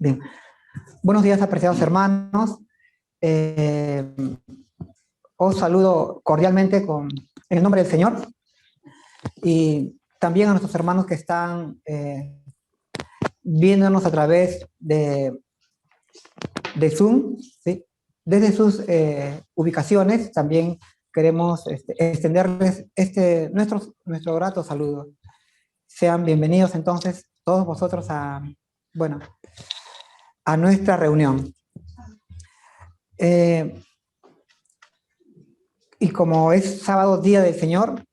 Bien. Buenos días, apreciados hermanos. Eh, Os saludo cordialmente en el nombre del Señor y también a nuestros hermanos que están viéndonos a través de Zoom, ¿sí? Desde sus ubicaciones. También queremos extenderles nuestro grato saludo. Sean bienvenidos entonces todos vosotros a nuestra reunión. Y como es sábado, día del Señor,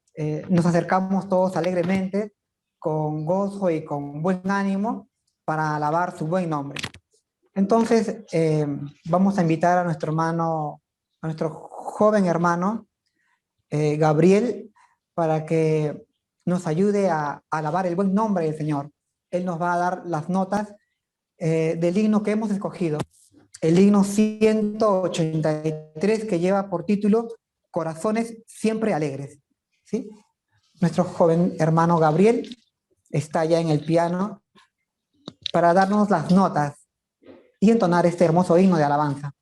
nos acercamos todos alegremente, con gozo y con buen ánimo, para alabar su buen nombre. Entonces, vamos a invitar a nuestro hermano, a nuestro joven hermano, Gabriel, para que nos ayude a alabar el buen nombre del Señor. Él nos va a dar las notas del himno que hemos escogido, el himno 183, que lleva por título Corazones siempre alegres, ¿sí? Nuestro joven hermano Gabriel está ya en el piano para darnos las notas y entonar este hermoso himno de alabanza.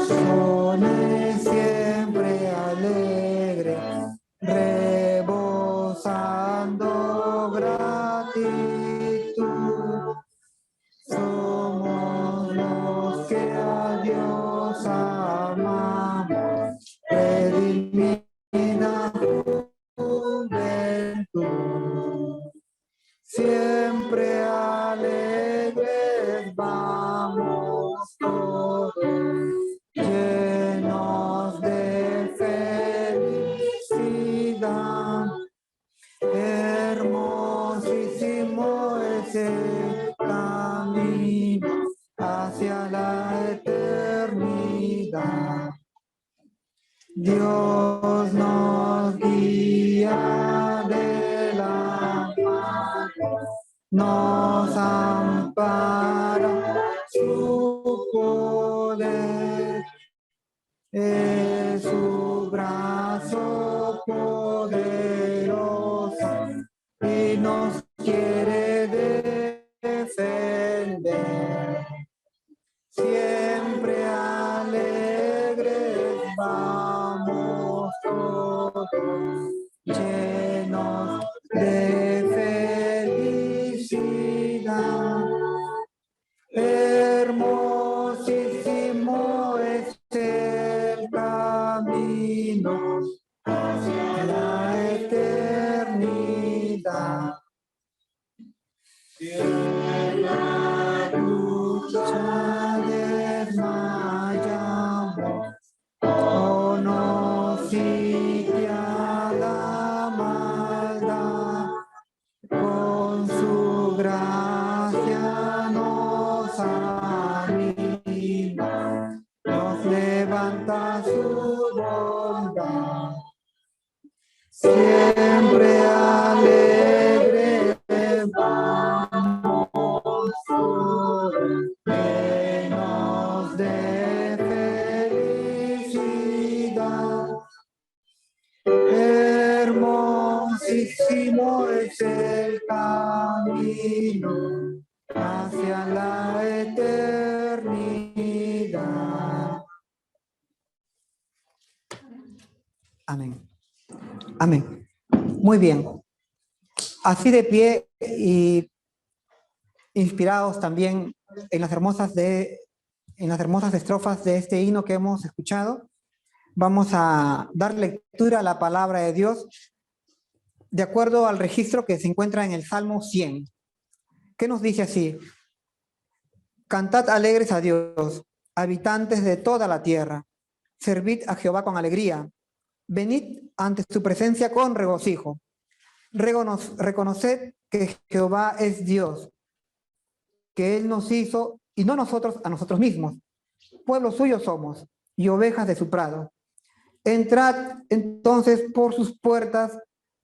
Corazones siempre alegres, rebosando gratitud, somos los que a Dios amamos, redimida juventud. Siempre alegres vamos todos, llenos de felicidad. Hermosísimo es el camino hacia la eternidad. Dios nos guía de la mano, nos ampara su poder, es su brazo poderoso y nos quiere defender. Siempre alegres vamos todos, llenos de felicidad. Hermosísimo es el camino hacia la eternidad. En la lucha desmayamos, oh no sitia la maldad, con su gracia nos anima, nos levanta su bondad. Siempre alegre vamos todos, llenos de felicidad. Hermosísimo es el camino hacia la eternidad. Amén. Amén. Muy bien. Así de pie y inspirados también en las hermosas estrofas de este himno que hemos escuchado, vamos a dar lectura a la palabra de Dios de acuerdo al registro que se encuentra en el Salmo 100, que nos dice así: Cantad alegres a Dios, habitantes de toda la tierra, servid a Jehová con alegría, venid ante su presencia con regocijo. Reconoced que Jehová es Dios, que Él nos hizo y no nosotros a nosotros mismos. Pueblo suyo somos y ovejas de su prado. Entrad entonces por sus puertas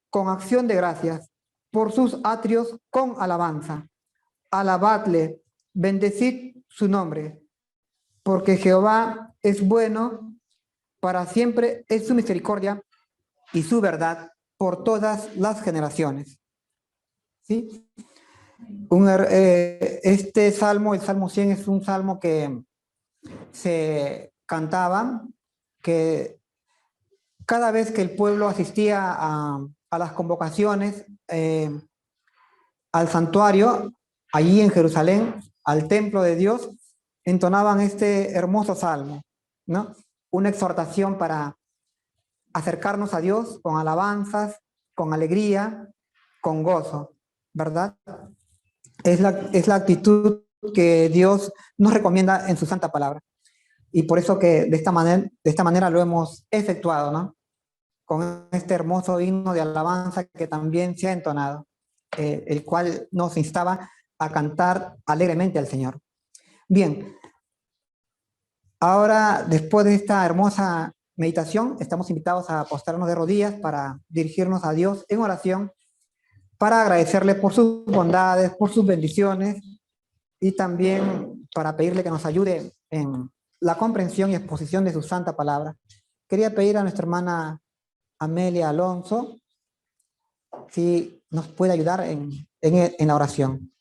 con acción de gracias, por sus atrios con alabanza. alabadle, bendecid su nombre, porque Jehová es bueno, para siempre es su misericordia y su verdad por todas las generaciones. ¿Sí? Este salmo, el Salmo 100, es un salmo que se cantaba, que cada vez que el pueblo asistía a las convocaciones al santuario, allí en Jerusalén, al templo de Dios, entonaban este hermoso salmo, ¿no? Una exhortación para acercarnos a Dios con alabanzas, con alegría, con gozo, ¿verdad? Es la actitud que Dios nos recomienda en su santa palabra. Y por eso que de esta manera lo hemos efectuado, ¿no? Con este hermoso himno de alabanza que también se ha entonado, el cual nos instaba a cantar alegremente al Señor. Bien, ahora después de esta hermosa meditación, estamos invitados a postrarnos de rodillas para dirigirnos a Dios en oración, para agradecerle por sus bondades, por sus bendiciones y también para pedirle que nos ayude en la comprensión y exposición de su santa palabra. Quería pedir a nuestra hermana Amelia Alonso si nos puede ayudar en la oración.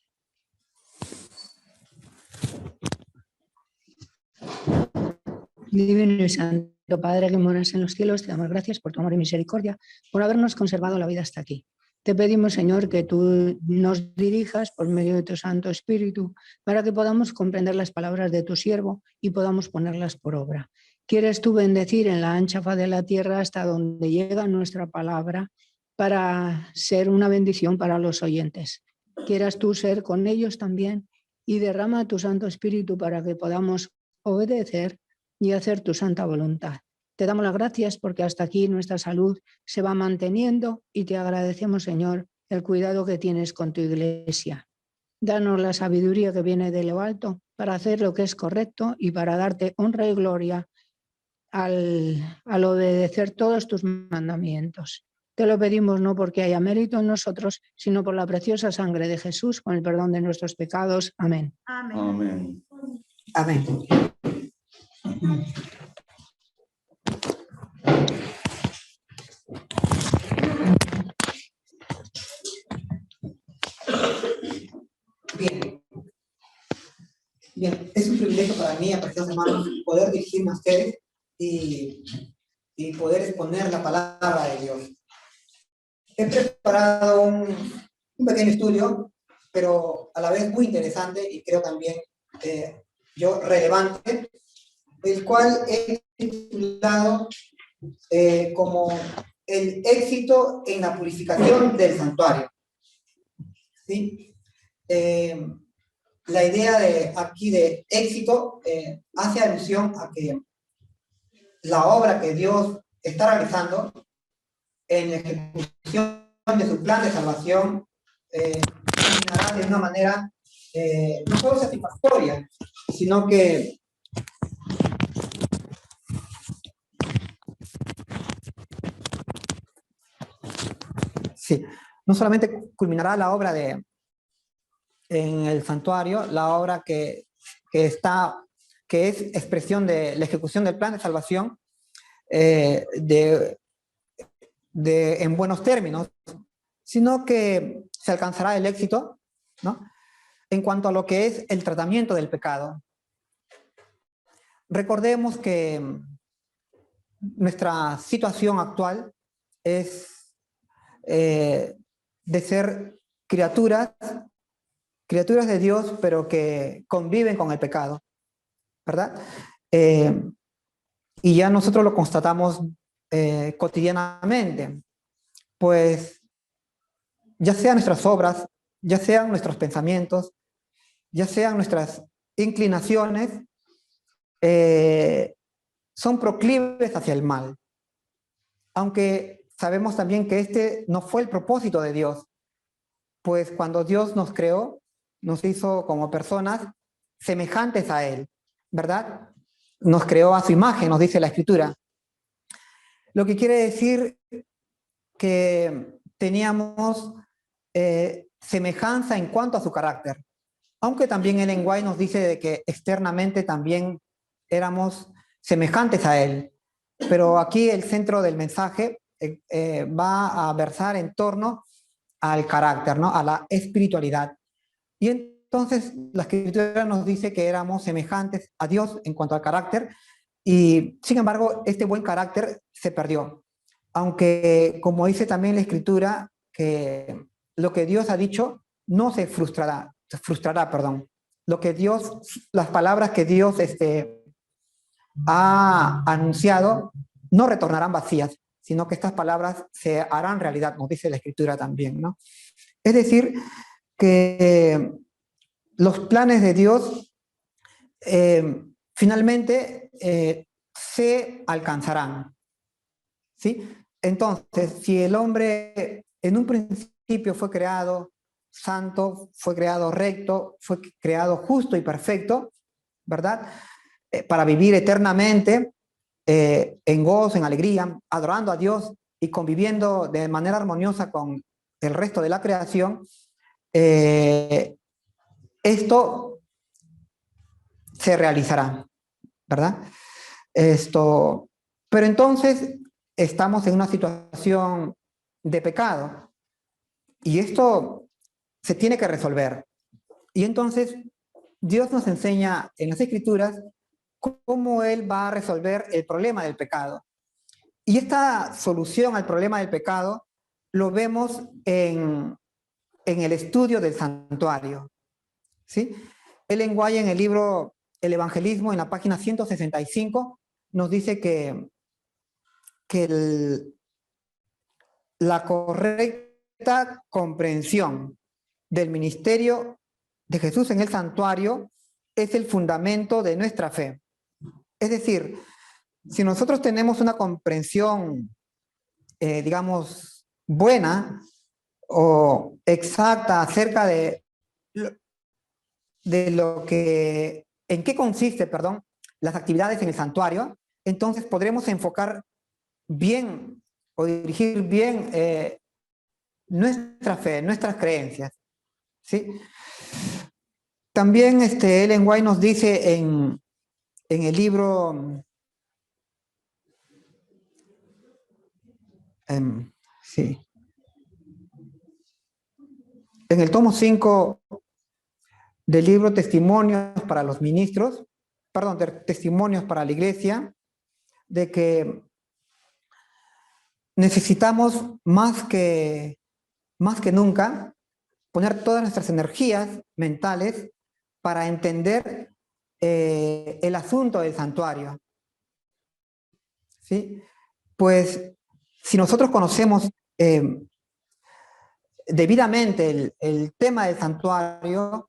Divino y Santo Padre que moras en los cielos, te damos gracias por tu amor y misericordia, por habernos conservado la vida hasta aquí. Te pedimos, Señor, que tú nos dirijas por medio de tu Santo Espíritu para que podamos comprender las palabras de tu siervo y podamos ponerlas por obra. ¿Quieres tú bendecir en la ancha faz de la tierra hasta donde llega nuestra palabra para ser una bendición para los oyentes? ¿Quieras tú ser con ellos también y derrama tu Santo Espíritu para que podamos obedecer y hacer tu santa voluntad? Te damos las gracias porque hasta aquí nuestra salud se va manteniendo y te agradecemos, Señor, el cuidado que tienes con tu iglesia. Danos la sabiduría que viene de lo alto para hacer lo que es correcto y para darte honra y gloria al obedecer todos tus mandamientos. Te lo pedimos no porque haya mérito en nosotros, sino por la preciosa sangre de Jesús, con el perdón de nuestros pecados. Amén. Amén. Amén. Bien. Bien, es un privilegio para mí, apreciados hermanos, poder dirigirme a ustedes y poder exponer la palabra de Dios. He preparado un pequeño estudio, pero a la vez muy interesante y creo también yo relevante, el cual he titulado como el éxito en la purificación del santuario. ¿Sí? La idea aquí de éxito hace alusión a que la obra que Dios está realizando en la ejecución de su plan de salvación terminará de una manera no solo satisfactoria, sino que sí, no solamente culminará la obra en el santuario, la obra que es expresión de la ejecución del plan de salvación en buenos términos, sino que se alcanzará el éxito, ¿no?, en cuanto a lo que es el tratamiento del pecado. Recordemos que nuestra situación actual es de ser criaturas de Dios, pero que conviven con el pecado, ¿verdad? Y ya nosotros lo constatamos cotidianamente, pues ya sean nuestras obras, ya sean nuestros pensamientos, ya sean nuestras inclinaciones, son proclives hacia el mal. Aunque sabemos también que este no fue el propósito de Dios, pues cuando Dios nos creó, nos hizo como personas semejantes a Él, ¿verdad? Nos creó a su imagen, nos dice la Escritura. Lo que quiere decir que teníamos semejanza en cuanto a su carácter, aunque también Ellen White nos dice de que externamente también éramos semejantes a Él. Pero aquí el centro del mensaje va a versar en torno al carácter, ¿no? A la espiritualidad. Y entonces la Escritura nos dice que éramos semejantes a Dios en cuanto al carácter, y sin embargo este buen carácter se perdió. Aunque, como dice también la Escritura, que lo que Dios ha dicho no se frustrará, perdón. Lo que Dios, las palabras que Dios ha anunciado no retornarán vacías, sino que estas palabras se harán realidad, nos dice la Escritura también, ¿no? Es decir, que los planes de Dios finalmente se alcanzarán, ¿sí? Entonces, si el hombre en un principio fue creado santo, fue creado recto, fue creado justo y perfecto, ¿verdad? Para vivir eternamente en gozo, en alegría, adorando a Dios y conviviendo de manera armoniosa con el resto de la creación, esto se realizará, ¿verdad? Pero entonces estamos en una situación de pecado y esto se tiene que resolver. Y entonces Dios nos enseña en las Escrituras cómo Él va a resolver el problema del pecado. Y esta solución al problema del pecado lo vemos en el estudio del santuario, ¿sí? Ellen White, en el libro El Evangelismo, en la página 165, nos dice que la correcta comprensión del ministerio de Jesús en el santuario es el fundamento de nuestra fe. Es decir, si nosotros tenemos una comprensión, digamos, buena o exacta acerca de lo que, en qué consiste, perdón, las actividades en el santuario, entonces podremos enfocar bien o dirigir bien nuestra fe, nuestras creencias, ¿sí? También Ellen White nos dice en el libro, sí, en el tomo 5 del libro Testimonios para los Ministros, perdón, Testimonios para la Iglesia, de que necesitamos más que nunca poner todas nuestras energías mentales para entender el asunto del santuario, ¿sí? Pues si nosotros conocemos debidamente el tema del santuario,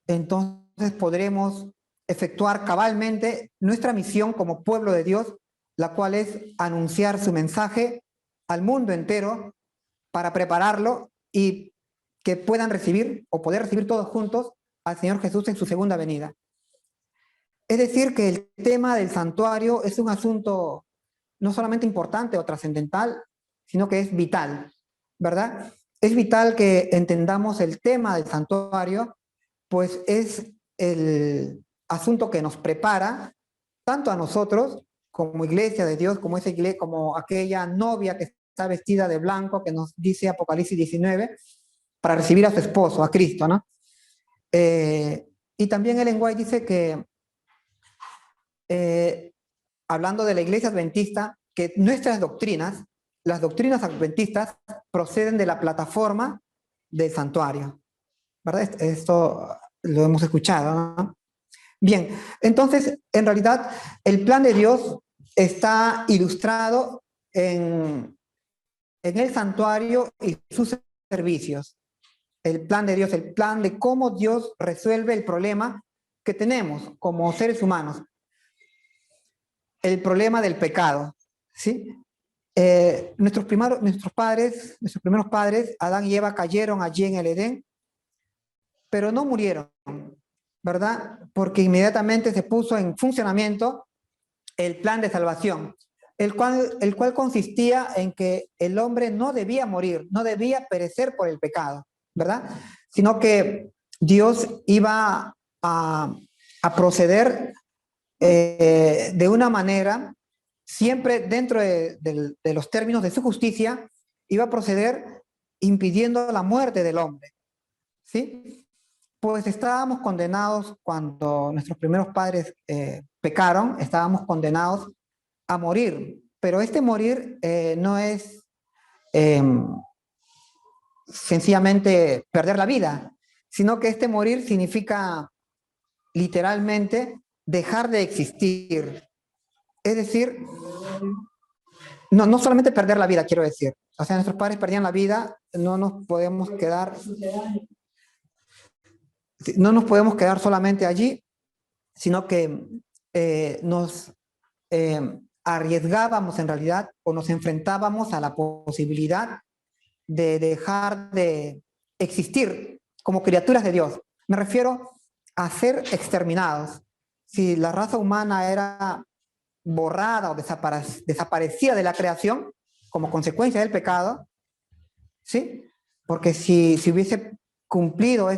entonces podremos efectuar cabalmente nuestra misión como pueblo de Dios, la cual es anunciar su mensaje al mundo entero para prepararlo y que puedan recibir o poder recibir todos juntos al Señor Jesús en su segunda venida. Es decir, que el tema del santuario es un asunto no solamente importante o trascendental, sino que es vital, ¿verdad? Es vital que entendamos el tema del santuario, pues es el asunto que nos prepara tanto a nosotros como iglesia de Dios, como esa iglesia, como aquella novia que está vestida de blanco, que nos dice Apocalipsis 19, para recibir a su esposo, a Cristo, ¿no? Y también Ellen White dice que, hablando de la iglesia adventista, que nuestras doctrinas, las doctrinas adventistas, proceden de la plataforma del santuario, ¿verdad? Esto lo hemos escuchado, ¿no? Bien, entonces, en realidad, el plan de Dios está ilustrado en el santuario y sus servicios. El plan de Dios, el plan de cómo Dios resuelve el problema que tenemos como seres humanos. El problema del pecado, ¿sí? Nuestros primeros padres, Adán y Eva, cayeron allí en el Edén, pero no murieron, ¿verdad? Porque inmediatamente se puso en funcionamiento el plan de salvación, el cual consistía en que el hombre no debía morir, no debía perecer por el pecado, ¿verdad? Sino que Dios iba a proceder de una manera, siempre dentro de los términos de su justicia, iba a proceder impidiendo la muerte del hombre, ¿sí? Pues estábamos condenados cuando nuestros primeros padres pecaron, estábamos condenados a morir, pero este morir no es eh, sencillamente perder la vida, sino que este morir significa literalmente dejar de existir. Es decir, no solamente perder la vida, quiero decir. O sea, nuestros padres perdían la vida, no nos podemos quedar solamente allí, sino que nos arriesgábamos en realidad o nos enfrentábamos a la posibilidad de dejar de existir como criaturas de Dios. Me refiero a ser exterminados. Si la raza humana era borrada o desaparecida de la creación como consecuencia del pecado, ¿sí? Porque si hubiese cumplido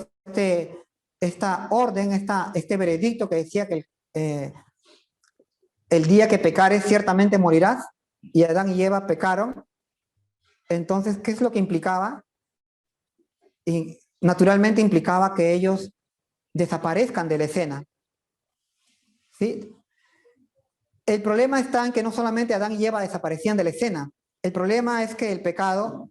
esta orden, este veredicto que decía que el día que pecares ciertamente morirás, y Adán y Eva pecaron, entonces, ¿qué es lo que implicaba? Y naturalmente implicaba que ellos desaparezcan de la escena, ¿sí? El problema está en que no solamente Adán y Eva desaparecían de la escena, el problema es que el pecado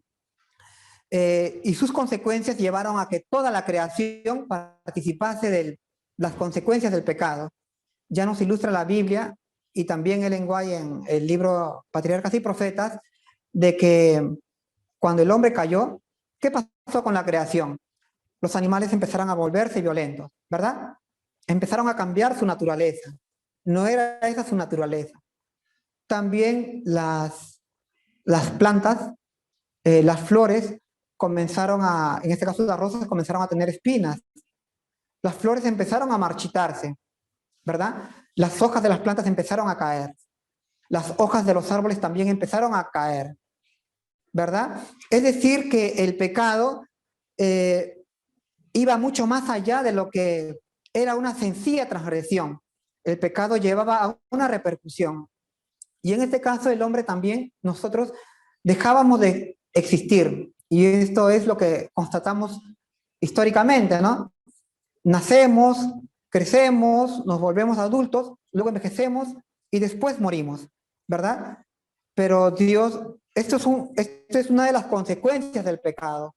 y sus consecuencias llevaron a que toda la creación participase de las consecuencias del pecado. Ya nos ilustra la Biblia y también el lenguaje en el libro Patriarcas y Profetas, de que cuando el hombre cayó, ¿qué pasó con la creación? Los animales empezaron a volverse violentos, ¿verdad? Empezaron a cambiar su naturaleza. No era esa su naturaleza. También las plantas, las flores, comenzaron en este caso las rosas, comenzaron a tener espinas. Las flores empezaron a marchitarse, ¿verdad? Las hojas de las plantas empezaron a caer. Las hojas de los árboles también empezaron a caer, ¿verdad? Es decir, que el pecado iba mucho más allá de lo que era una sencilla transgresión. El pecado llevaba a una repercusión. Y en este caso el hombre también, nosotros dejábamos de existir. Y esto es lo que constatamos históricamente, ¿no? Nacemos, crecemos, nos volvemos adultos, luego envejecemos y después morimos, ¿verdad? Pero Dios, esto es una de las consecuencias del pecado,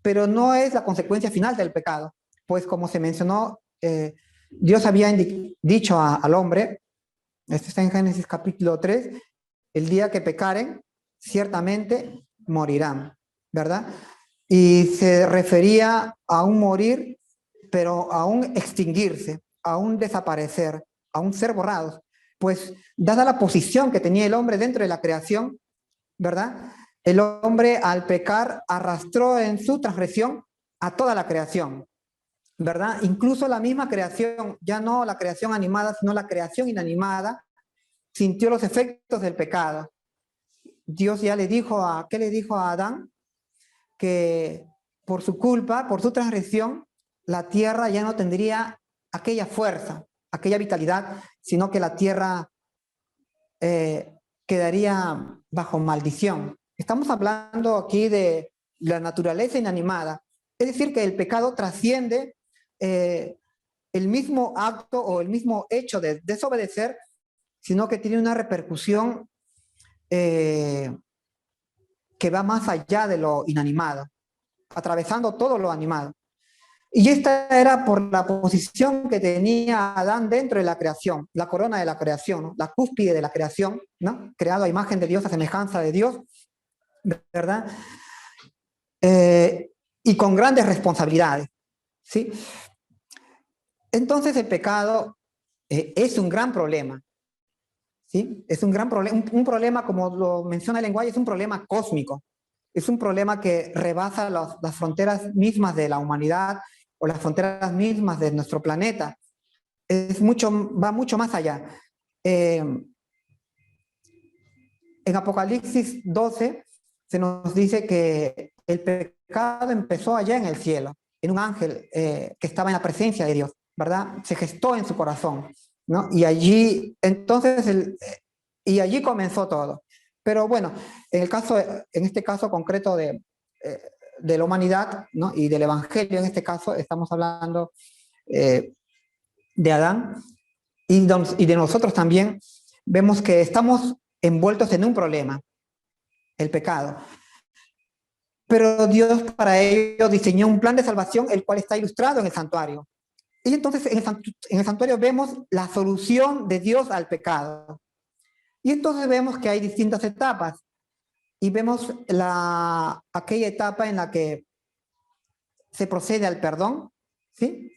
pero no es la consecuencia final del pecado, pues como se mencionó, Dios había dicho al hombre, esto está en Génesis capítulo 3, el día que pecaren, ciertamente morirán, ¿verdad? Y se refería a un morir, pero a un extinguirse, a un desaparecer, a un ser borrados. Pues dada la posición que tenía el hombre dentro de la creación, ¿verdad? El hombre al pecar arrastró en su transgresión a toda la creación, ¿verdad? Incluso la misma creación, ya no la creación animada, sino la creación inanimada, sintió los efectos del pecado. Dios ya ¿qué le dijo a Adán? Que por su culpa, por su transgresión, la tierra ya no tendría aquella fuerza, aquella vitalidad, sino que la tierra quedaría bajo maldición. Estamos hablando aquí de la naturaleza inanimada. Es decir, que el pecado trasciende el mismo acto o el mismo hecho de desobedecer, sino que tiene una repercusión que va más allá de lo inanimado, atravesando todo lo animado. Y esta era por la posición que tenía Adán dentro de la creación, la corona de la creación, ¿no? La cúspide de la creación, ¿no? Creado a imagen de Dios, a semejanza de Dios, ¿verdad? Y con grandes responsabilidades, ¿sí? Entonces el pecado es un gran problema, ¿sí? Es un gran problema, un problema, como lo menciona el lenguaje, es un problema cósmico. Es un problema que rebasa las fronteras mismas de la humanidad o las fronteras mismas de nuestro planeta. Va mucho más allá. En Apocalipsis 12 se nos dice que el pecado empezó allá en el cielo, en un ángel que estaba en la presencia de Dios, ¿verdad? Se gestó en su corazón, ¿no? Y allí, entonces, y allí comenzó todo. Pero bueno, en este caso concreto de la humanidad, ¿no? Y del evangelio, en este caso, estamos hablando de Adán y de nosotros también, vemos que estamos envueltos en un problema, el pecado. Pero Dios para ello diseñó un plan de salvación, el cual está ilustrado en el santuario. Y entonces en el santuario vemos la solución de Dios al pecado. Y entonces vemos que hay distintas etapas. Y vemos aquella etapa en la que se procede al perdón, ¿sí?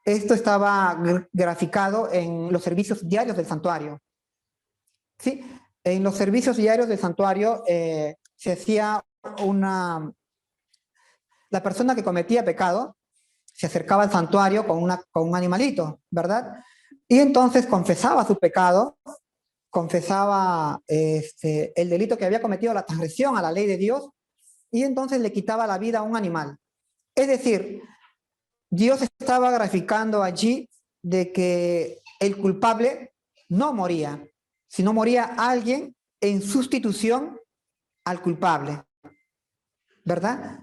Esto estaba graficado en los servicios diarios del santuario, ¿sí? En los servicios diarios del santuario se hacía la persona que cometía pecado se acercaba al santuario con un animalito, ¿verdad? Y entonces confesaba su pecado, confesaba el delito que había cometido, la transgresión a la ley de Dios, y entonces le quitaba la vida a un animal. Es decir, Dios estaba graficando allí de que el culpable no moría, sino moría alguien en sustitución al culpable, ¿verdad?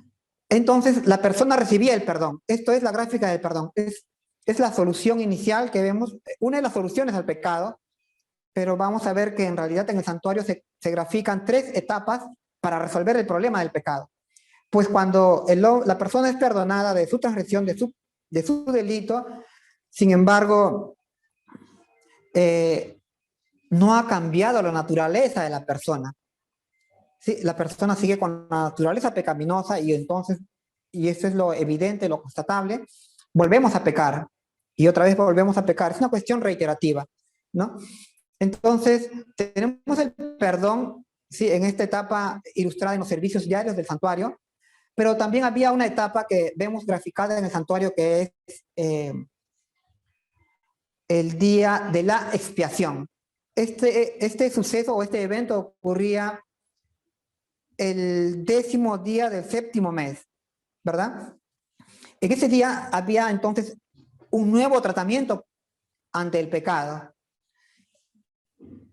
Entonces la persona recibía el perdón. Esto es la gráfica del perdón. Es la solución inicial que vemos, una de las soluciones al pecado, pero vamos a ver que en realidad en el santuario se grafican 3 etapas para resolver el problema del pecado. Pues cuando la persona es perdonada de su transgresión, de su delito, sin embargo, no ha cambiado la naturaleza de la persona. Sí, la persona sigue con la naturaleza pecaminosa y entonces, y eso es lo evidente, lo constatable, volvemos a pecar y otra vez volvemos a pecar. Es una cuestión reiterativa, ¿no? Entonces, tenemos el perdón, sí, en esta etapa ilustrada en los servicios diarios del santuario, pero también había una etapa que vemos graficada en el santuario que es el día de la expiación. Este suceso o este evento ocurría el 10º día del 7º mes, ¿verdad? En ese día había entonces un nuevo tratamiento ante el pecado.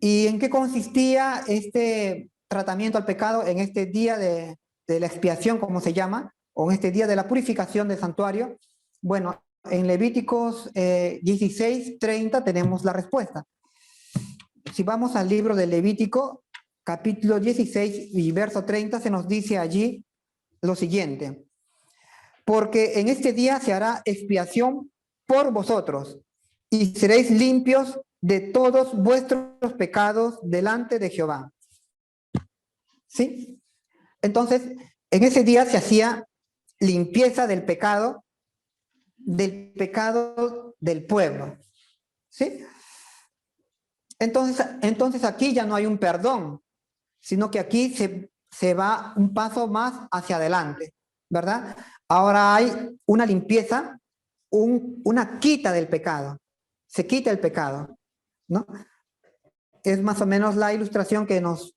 ¿Y en qué consistía este tratamiento al pecado en este día de la expiación, como se llama, o en este día de la purificación del santuario? Bueno, en Levíticos 16:30 tenemos la respuesta. Si vamos al libro de Levítico, capítulo 16 y verso 30, se nos dice allí lo siguiente: porque en este día se hará expiación por vosotros y seréis limpios de todos vuestros pecados delante de Jehová. ¿Sí? Entonces, en ese día se hacía limpieza del pecado del pueblo. ¿Sí? Entonces aquí ya no hay un perdón, sino que aquí se va un paso más hacia adelante, ¿verdad? Ahora hay una limpieza, una quita del pecado. Se quita el pecado, ¿no? Es más o menos la ilustración que nos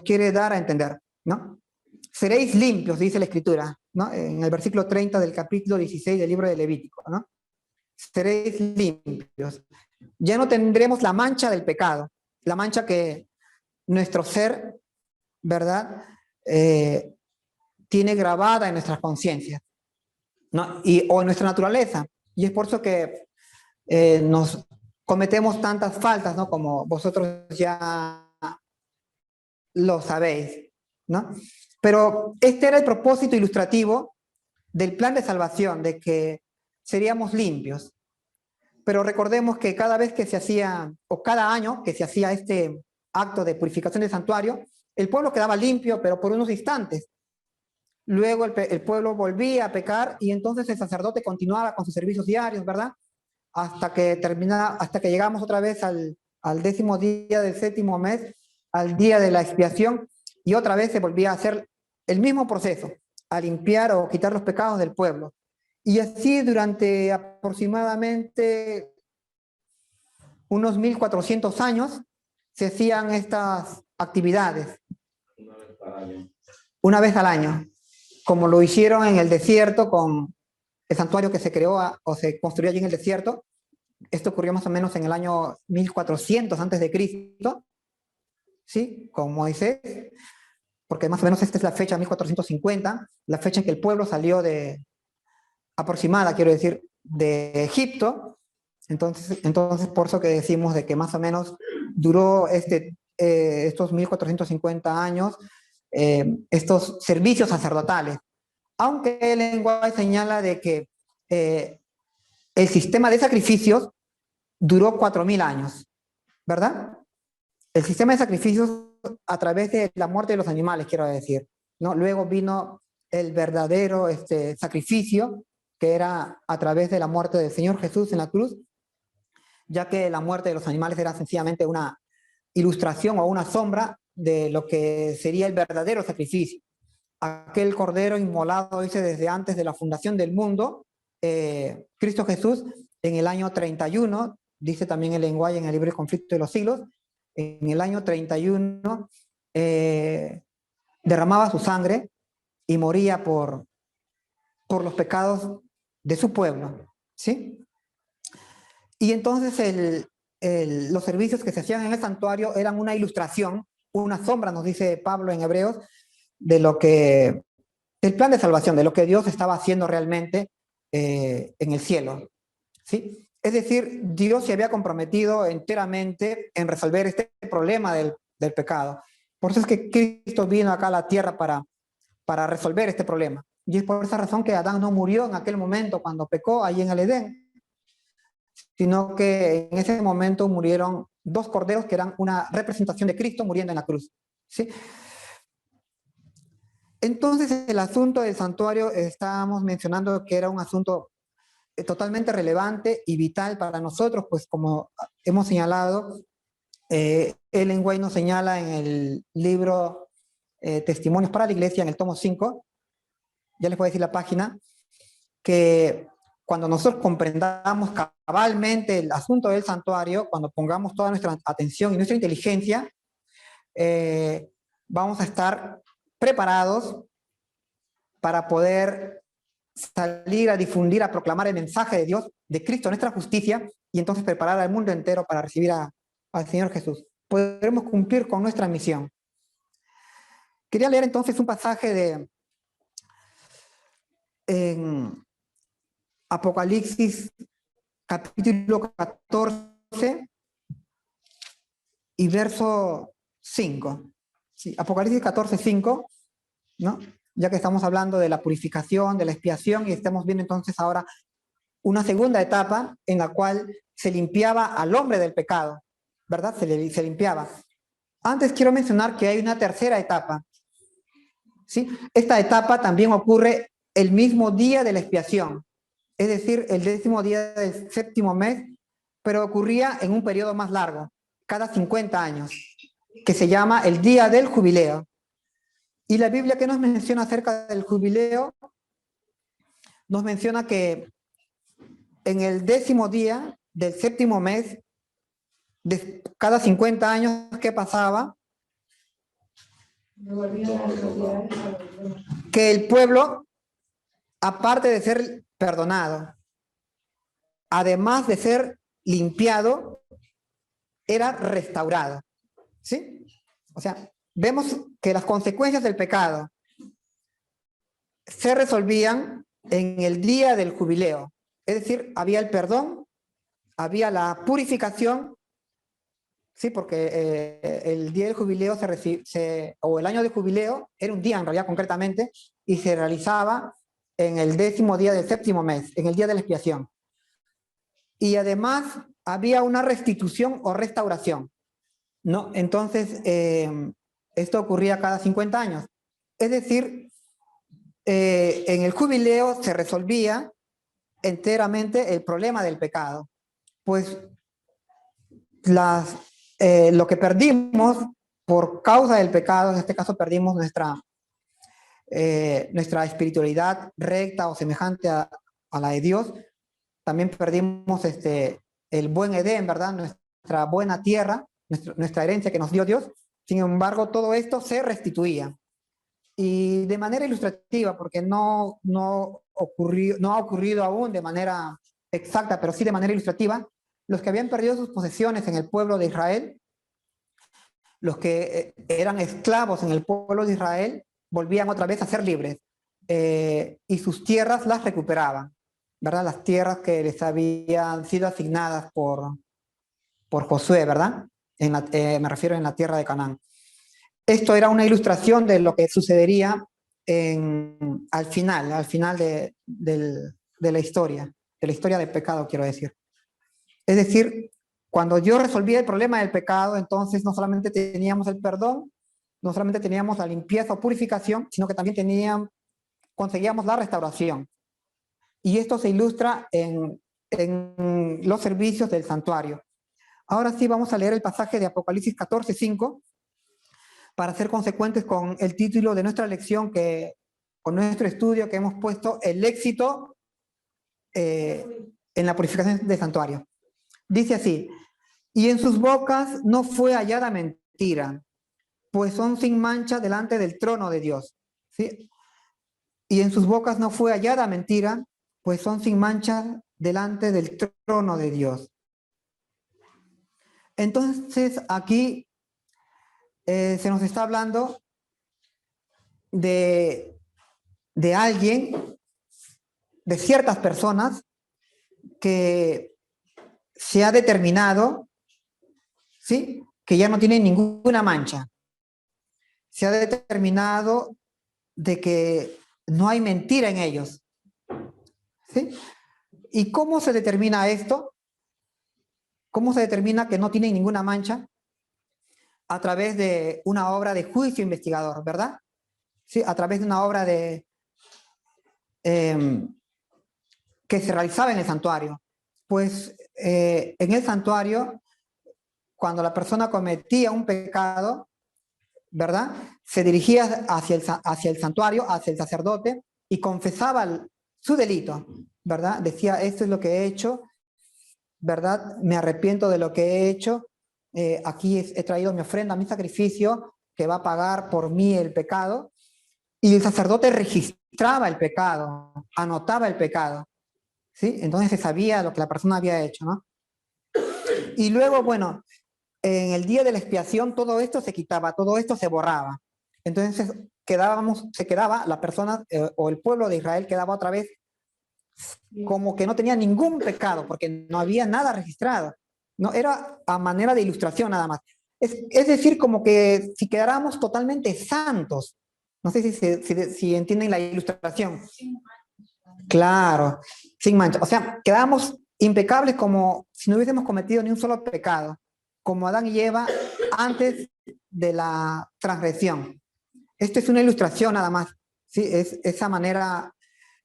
quiere dar a entender, ¿no? Seréis limpios, dice la Escritura, ¿no? En el versículo 30 del capítulo 16 del libro de Levítico, ¿no? Seréis limpios. Ya no tendremos la mancha del pecado, la mancha que nuestro ser, ¿verdad? Tiene grabada en nuestras conciencias, ¿no? O en nuestra naturaleza. Y es por eso que nos cometemos tantas faltas, ¿no? Como vosotros ya lo sabéis, ¿no? Pero este era el propósito ilustrativo del plan de salvación, de que seríamos limpios. Pero recordemos que cada vez que se hacía, o cada año que se hacía este acto de purificación del santuario, el pueblo quedaba limpio, pero por unos instantes. Luego el pueblo volvía a pecar y entonces el sacerdote continuaba con sus servicios diarios, ¿verdad? Hasta que llegamos otra vez al 10º día del 7º mes, al día de la expiación, y otra vez se volvía a hacer el mismo proceso, a limpiar o quitar los pecados del pueblo. Y así durante aproximadamente unos 1400 años se hacían estas actividades. Una vez al año, como lo hicieron en el desierto con el santuario que se creó o se construyó allí en el desierto. Esto ocurrió más o menos en el año 1400 antes de Cristo, ¿sí? Con Moisés, porque más o menos esta es la fecha, 1450, la fecha en que el pueblo salió aproximada, quiero decir, de Egipto. Entonces por eso que decimos de que más o menos duró estos 1450 años, estos servicios sacerdotales. Aunque el lenguaje señala de que el sistema de sacrificios duró 4000 años, ¿verdad? El sistema de sacrificios a través de la muerte de los animales, quiero decir, ¿no? Luego vino el verdadero sacrificio, que era a través de la muerte del Señor Jesús en la cruz, ya que la muerte de los animales era sencillamente una ilustración o una sombra de lo que sería el verdadero sacrificio. Aquel cordero inmolado, dice, desde antes de la fundación del mundo, Cristo Jesús, en el año 31, dice también el lenguaje en el libro Conflicto de los Siglos, en el año 31 derramaba su sangre y moría por los pecados de su pueblo, ¿sí? Y entonces los servicios que se hacían en el santuario eran una ilustración, una sombra, nos dice Pablo en Hebreos, de lo que, del plan de salvación, de lo que Dios estaba haciendo realmente en el cielo, ¿sí? Es decir, Dios se había comprometido enteramente en resolver este problema del pecado. Por eso es que Cristo vino acá a la tierra para resolver este problema. Y es por esa razón que Adán no murió en aquel momento cuando pecó allí en el Edén, sino que en ese momento murieron dos corderos que eran una representación de Cristo muriendo en la cruz, ¿sí? Entonces, el asunto del santuario, estábamos mencionando que era un asunto totalmente relevante y vital para nosotros, pues como hemos señalado, Ellen White nos señala en el libro Testimonios para la Iglesia, en el tomo 5, ya les voy a decir la página, que cuando nosotros comprendamos cabalmente el asunto del santuario, cuando pongamos toda nuestra atención y nuestra inteligencia, vamos a estar preparados para poder salir a difundir, a proclamar el mensaje de Dios, de Cristo, nuestra justicia, y entonces preparar al mundo entero para recibir al Señor Jesús. Podremos cumplir con nuestra misión. Quería leer entonces un pasaje en Apocalipsis capítulo 14 y verso 5. Sí, Apocalipsis 14, 5, ¿no? Ya que estamos hablando de la purificación, de la expiación, y estamos viendo entonces ahora una segunda etapa en la cual se limpiaba al hombre del pecado, ¿verdad? Se limpiaba. Antes quiero mencionar que hay una tercera etapa, ¿sí? Esta etapa también ocurre el mismo día de la expiación, es decir, el 10º día del 7º mes, pero ocurría en un periodo más largo, cada 50 años, que se llama el día del jubileo. Y la Biblia, que nos menciona acerca del jubileo, nos menciona que en el 10º día del 7º mes, de cada 50 años que pasaba, que el pueblo, aparte de ser perdonado, además de ser limpiado, era restaurado, ¿sí? O sea, vemos que las consecuencias del pecado se resolvían en el día del jubileo. Es decir, había el perdón, había la purificación, sí, porque el día del jubileo o el año de jubileo era un día en realidad concretamente, y se realizaba en el 10º día del 7º mes, en el día de la expiación. Y además había una restitución o restauración, ¿no? Entonces, esto ocurría cada 50 años. Es decir, en el jubileo se resolvía enteramente el problema del pecado. Pues lo que perdimos por causa del pecado, en este caso perdimos nuestra espiritualidad recta o semejante a la de Dios. También perdimos el buen Edén, ¿verdad? Nuestra buena tierra, nuestra herencia que nos dio Dios. Sin embargo, todo esto se restituía. y de manera ilustrativa, porque no ha ocurrido aún de manera exacta, pero sí de manera ilustrativa, los que habían perdido sus posesiones en el pueblo de Israel, los que eran esclavos en el pueblo de Israel, volvían otra vez a ser libres, y sus tierras las recuperaban, ¿verdad? Las tierras que les habían sido asignadas por Josué, ¿verdad? Me refiero en la tierra de Canaán. Esto era una ilustración de lo que sucedería al final de la historia del pecado, quiero decir. Es decir, cuando Dios resolvía el problema del pecado, entonces no solamente teníamos el perdón, no solamente teníamos la limpieza o purificación, sino que también conseguíamos la restauración. Y esto se ilustra en los servicios del santuario. Ahora sí vamos a leer el pasaje de Apocalipsis 14:5 para ser consecuentes con el título de nuestra lección, con nuestro estudio que hemos puesto el éxito en la purificación del santuario. Dice así: y en sus bocas no fue hallada mentira, pues son sin mancha delante del trono de Dios. ¿Sí? Y en sus bocas no fue hallada mentira, pues son sin mancha delante del trono de Dios. Entonces aquí se nos está hablando de alguien, de ciertas personas que se ha determinado, ¿sí?, que ya no tienen ninguna mancha. Se ha determinado de que no hay mentira en ellos. ¿Sí? ¿Y cómo se determina esto? ¿Cómo se determina que no tienen ninguna mancha? A través de una obra de juicio investigador, ¿verdad? Sí, a través de una obra que se realizaba en el santuario. Pues en el santuario, cuando la persona cometía un pecado, ¿verdad?, se dirigía hacia el santuario, hacia el sacerdote, y confesaba su delito, ¿verdad? Decía: esto es lo que he hecho, ¿verdad? Me arrepiento de lo que he hecho. Aquí he traído mi ofrenda, mi sacrificio, que va a pagar por mí el pecado. Y el sacerdote registraba el pecado, anotaba el pecado, ¿sí? Entonces se sabía lo que la persona había hecho, ¿no? Y luego, bueno, en el día de la expiación todo esto se quitaba, todo esto se borraba. Entonces se quedaba la persona o el pueblo de Israel quedaba otra vez como que no tenía ningún pecado, porque no había nada registrado. No, era a manera de ilustración nada más. Es decir, como que si quedáramos totalmente santos. No sé si entienden la ilustración. Claro, sin mancha. O sea, quedamos impecables como si no hubiésemos cometido ni un solo pecado, como Adán y Eva antes de la transgresión. Esto es una ilustración nada más. ¿Sí? Es esa manera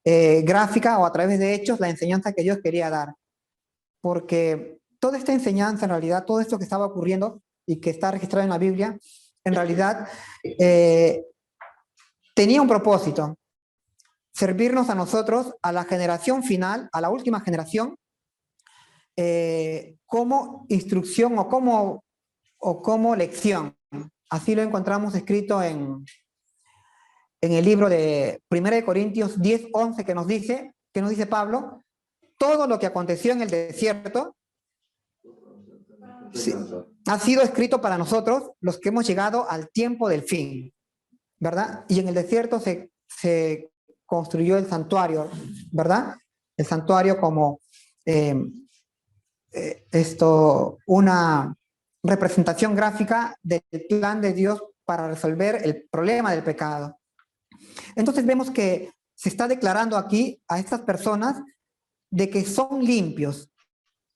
gráfica o a través de hechos la enseñanza que Dios quería dar. Porque toda esta enseñanza, en realidad, todo esto que estaba ocurriendo y que está registrado en la Biblia, en realidad tenía un propósito: servirnos a nosotros, a la generación final, a la última generación, como instrucción o como lección. Así lo encontramos escrito en el libro de 1 Corintios 10:11, que nos dice Pablo: todo lo que aconteció en el desierto sí, ha sido escrito para nosotros, los que hemos llegado al tiempo del fin, ¿verdad? Y en el desierto se construyó el santuario, ¿verdad? El santuario como una representación gráfica del plan de Dios para resolver el problema del pecado. Entonces vemos que se está declarando aquí a estas personas de que son limpios,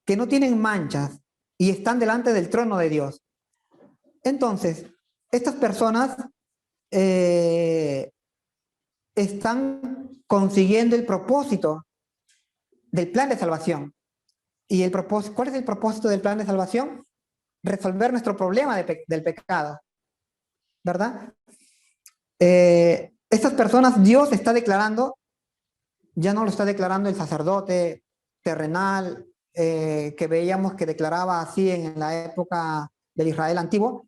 que no tienen manchas y están delante del trono de Dios. Entonces, estas personas están consiguiendo el propósito del plan de salvación. ¿Y cuál es el propósito del plan de salvación? Resolver nuestro problema del pecado, ¿verdad? Estas personas Dios está declarando, ya no lo está declarando el sacerdote terrenal que veíamos que declaraba así en la época del Israel antiguo,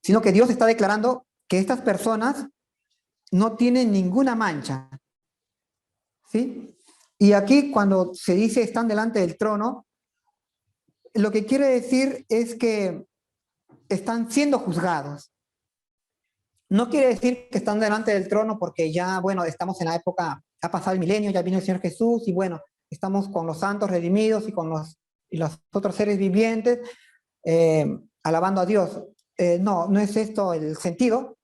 sino que Dios está declarando que estas personas no tienen ninguna mancha. ¿Sí? Y aquí cuando se dice están delante del trono, lo que quiere decir es que están siendo juzgados. No quiere decir que están delante del trono porque ya, bueno, estamos en la época, ha pasado el milenio, ya vino el Señor Jesús y bueno, estamos con los santos redimidos y los otros seres vivientes alabando a Dios. No, no es esto el sentido,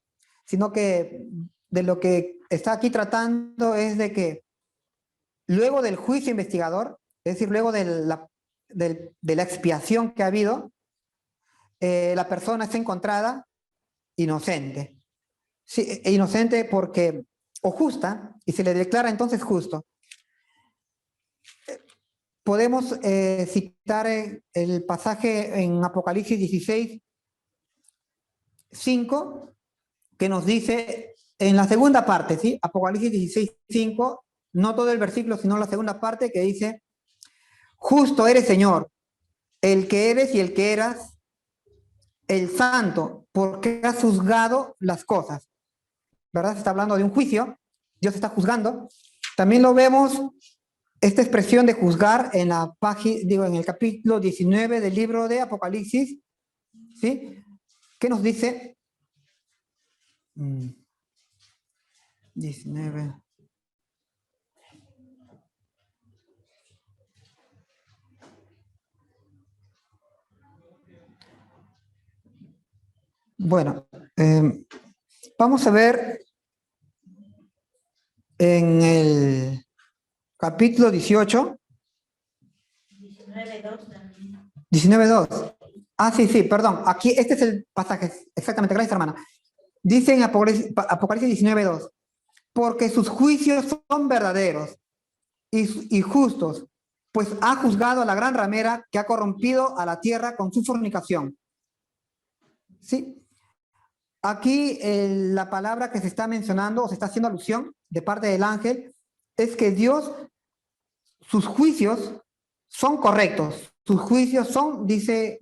sino que de lo que está aquí tratando es de que luego del juicio investigador, es decir, luego de la expiación que ha habido, la persona es encontrada inocente. Sí, inocente porque, o justa, y se le declara entonces justo. Podemos citar el pasaje en Apocalipsis 16, 5, que nos dice, en la segunda parte, ¿sí? Apocalipsis 16, 5, no todo el versículo, sino la segunda parte, que dice, justo eres, Señor, el que eres y el que eras, el santo, porque has juzgado las cosas. ¿Verdad? Se está hablando de un juicio, Dios está juzgando. También lo vemos, esta expresión de juzgar en la página, digo, en el capítulo 19 del libro de Apocalipsis, ¿sí? ¿Qué nos dice? 19. Bueno, vamos a ver en el capítulo 18. 19.2. Ah, sí, sí, perdón. Aquí, este es el pasaje, exactamente, gracias, hermana. Dice en Apocalipsis 19.2, porque sus juicios son verdaderos y justos, pues ha juzgado a la gran ramera que ha corrompido a la tierra con su fornicación. ¿Sí? Aquí la palabra que se está mencionando o se está haciendo alusión de parte del ángel es que Dios, sus juicios son correctos, sus juicios son, dice,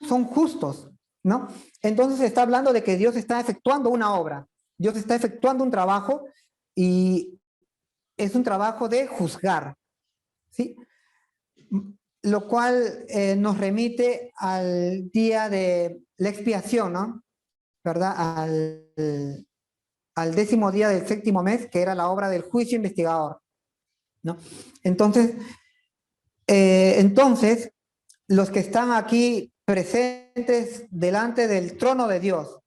son justos, ¿no? Entonces se está hablando de que Dios está efectuando una obra, Dios está efectuando un trabajo y es un trabajo de juzgar, ¿sí? Lo cual nos remite al día de la expiación, ¿no? ¿Verdad? Al 10º día del 7º mes, que era la obra del juicio investigador, ¿no? Entonces, los que están aquí presentes delante del trono de Dios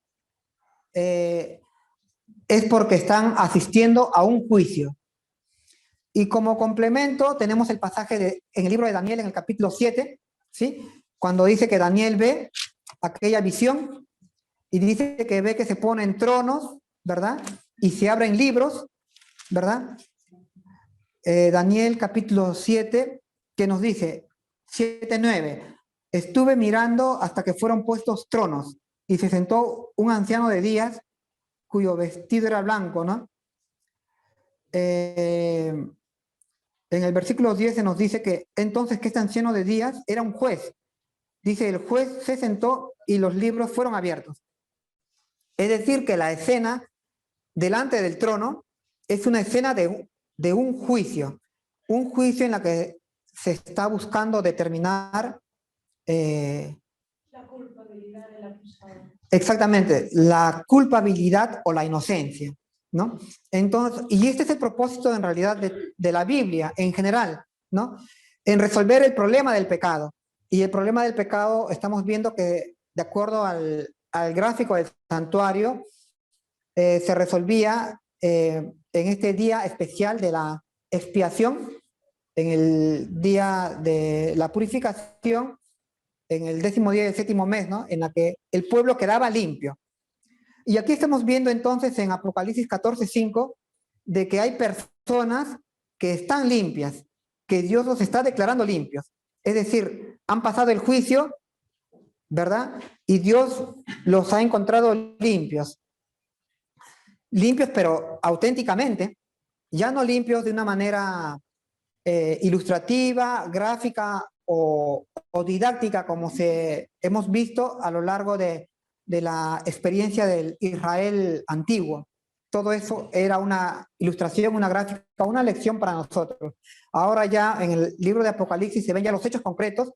es porque están asistiendo a un juicio. Y como complemento tenemos el pasaje en el libro de Daniel, en el capítulo 7, ¿sí? Cuando dice que Daniel ve aquella visión y dice que ve que se ponen tronos, ¿verdad? Y se abren libros, ¿verdad? Daniel capítulo 7, que nos dice, 7:9, estuve mirando hasta que fueron puestos tronos y se sentó un anciano de días cuyo vestido era blanco, ¿no? En el versículo 10 se nos dice que entonces que este anciano de días era un juez. Dice, el juez se sentó y los libros fueron abiertos. Es decir, que la escena delante del trono es una escena de un juicio en la que se está buscando determinar la culpabilidad del acusado. Exactamente, la culpabilidad o la inocencia, ¿no? Entonces, y este es el propósito en realidad de la Biblia en general, ¿no? En resolver el problema del pecado. Y el problema del pecado estamos viendo que de acuerdo al gráfico del santuario, se resolvía en este día especial de la expiación, en el día de la purificación, en el 10º día del 7º mes, ¿no? En la que el pueblo quedaba limpio. Y aquí estamos viendo entonces en Apocalipsis 14:5 de que hay personas que están limpias, que Dios los está declarando limpios. Es decir, han pasado el juicio, ¿verdad? Y Dios los ha encontrado limpios. Limpios, pero auténticamente, ya no limpios de una manera ilustrativa, gráfica o didáctica, como hemos visto a lo largo de la experiencia del Israel antiguo, todo eso era una ilustración, una gráfica, una lección para nosotros. Ahora ya en el libro de Apocalipsis se ven ya los hechos concretos,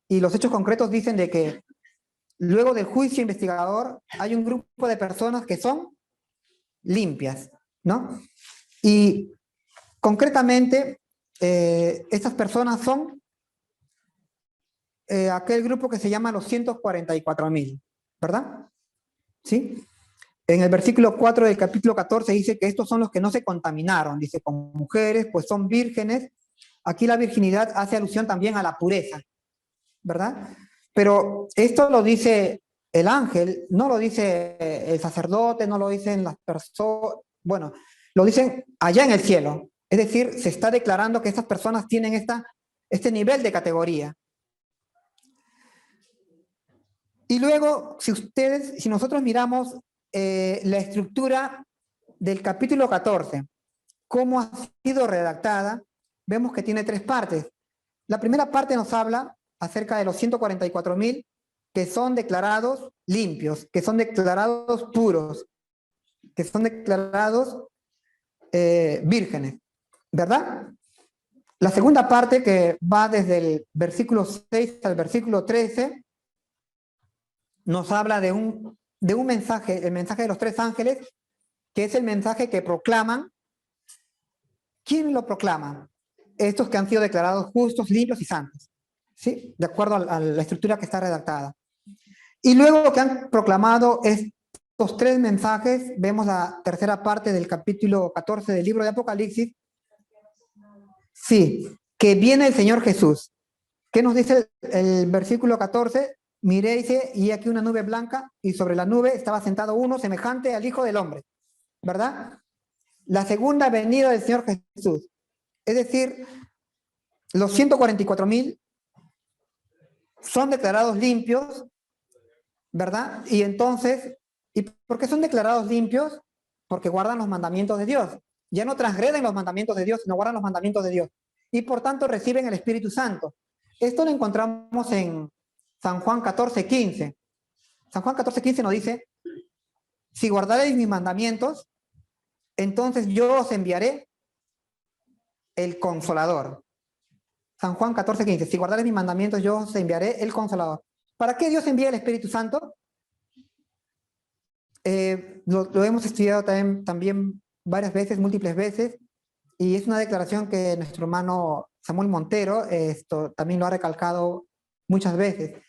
y los hechos concretos dicen de que luego del juicio investigador hay un grupo de personas que son limpias, ¿no? Y concretamente, estas personas son aquel grupo que se llama los 144,000, ¿verdad? ¿Sí? En el versículo 4 del capítulo 14 dice que estos son los que no se contaminaron, dice, con mujeres, pues son vírgenes. Aquí la virginidad hace alusión también a la pureza, ¿verdad? Pero esto lo dice el ángel, no lo dice el sacerdote, no lo dicen las personas, bueno, lo dicen allá en el cielo. Es decir, se está declarando que estas personas tienen este nivel de categoría. Y luego, si nosotros miramos la estructura del capítulo 14, cómo ha sido redactada, vemos que tiene 3 partes. La primera parte nos habla acerca de los 144,000 que son declarados limpios, que son declarados puros, que son declarados vírgenes, ¿verdad? La segunda parte, que va desde el versículo 6 al versículo 13, nos habla de un mensaje, el mensaje de los 3 ángeles, que es el mensaje que proclaman. ¿Quién lo proclama? Estos que han sido declarados justos, limpios y santos, ¿sí? De acuerdo a la estructura que está redactada. Y luego que han proclamado estos 3 mensajes, vemos la tercera parte del capítulo 14 del libro de Apocalipsis. Sí, que viene el Señor Jesús. ¿Qué nos dice el versículo 14? Miré, dice, y aquí una nube blanca, y sobre la nube estaba sentado uno semejante al Hijo del Hombre, ¿verdad? La segunda venida del Señor Jesús. Es decir, los 144,000 son declarados limpios, ¿verdad? Y entonces, ¿y por qué son declarados limpios? Porque guardan los mandamientos de Dios. Ya no transgreden los mandamientos de Dios, sino guardan los mandamientos de Dios. Y por tanto reciben el Espíritu Santo. Esto lo encontramos en San Juan 14:15. San Juan 14:15 nos dice, si guardaréis mis mandamientos, entonces yo os enviaré el Consolador. San Juan 14:15, si guardaréis mis mandamientos, yo os enviaré el Consolador. ¿Para qué Dios envía el Espíritu Santo? Lo hemos estudiado también varias veces, múltiples veces, y es una declaración que nuestro hermano Samuel Montero también lo ha recalcado muchas veces,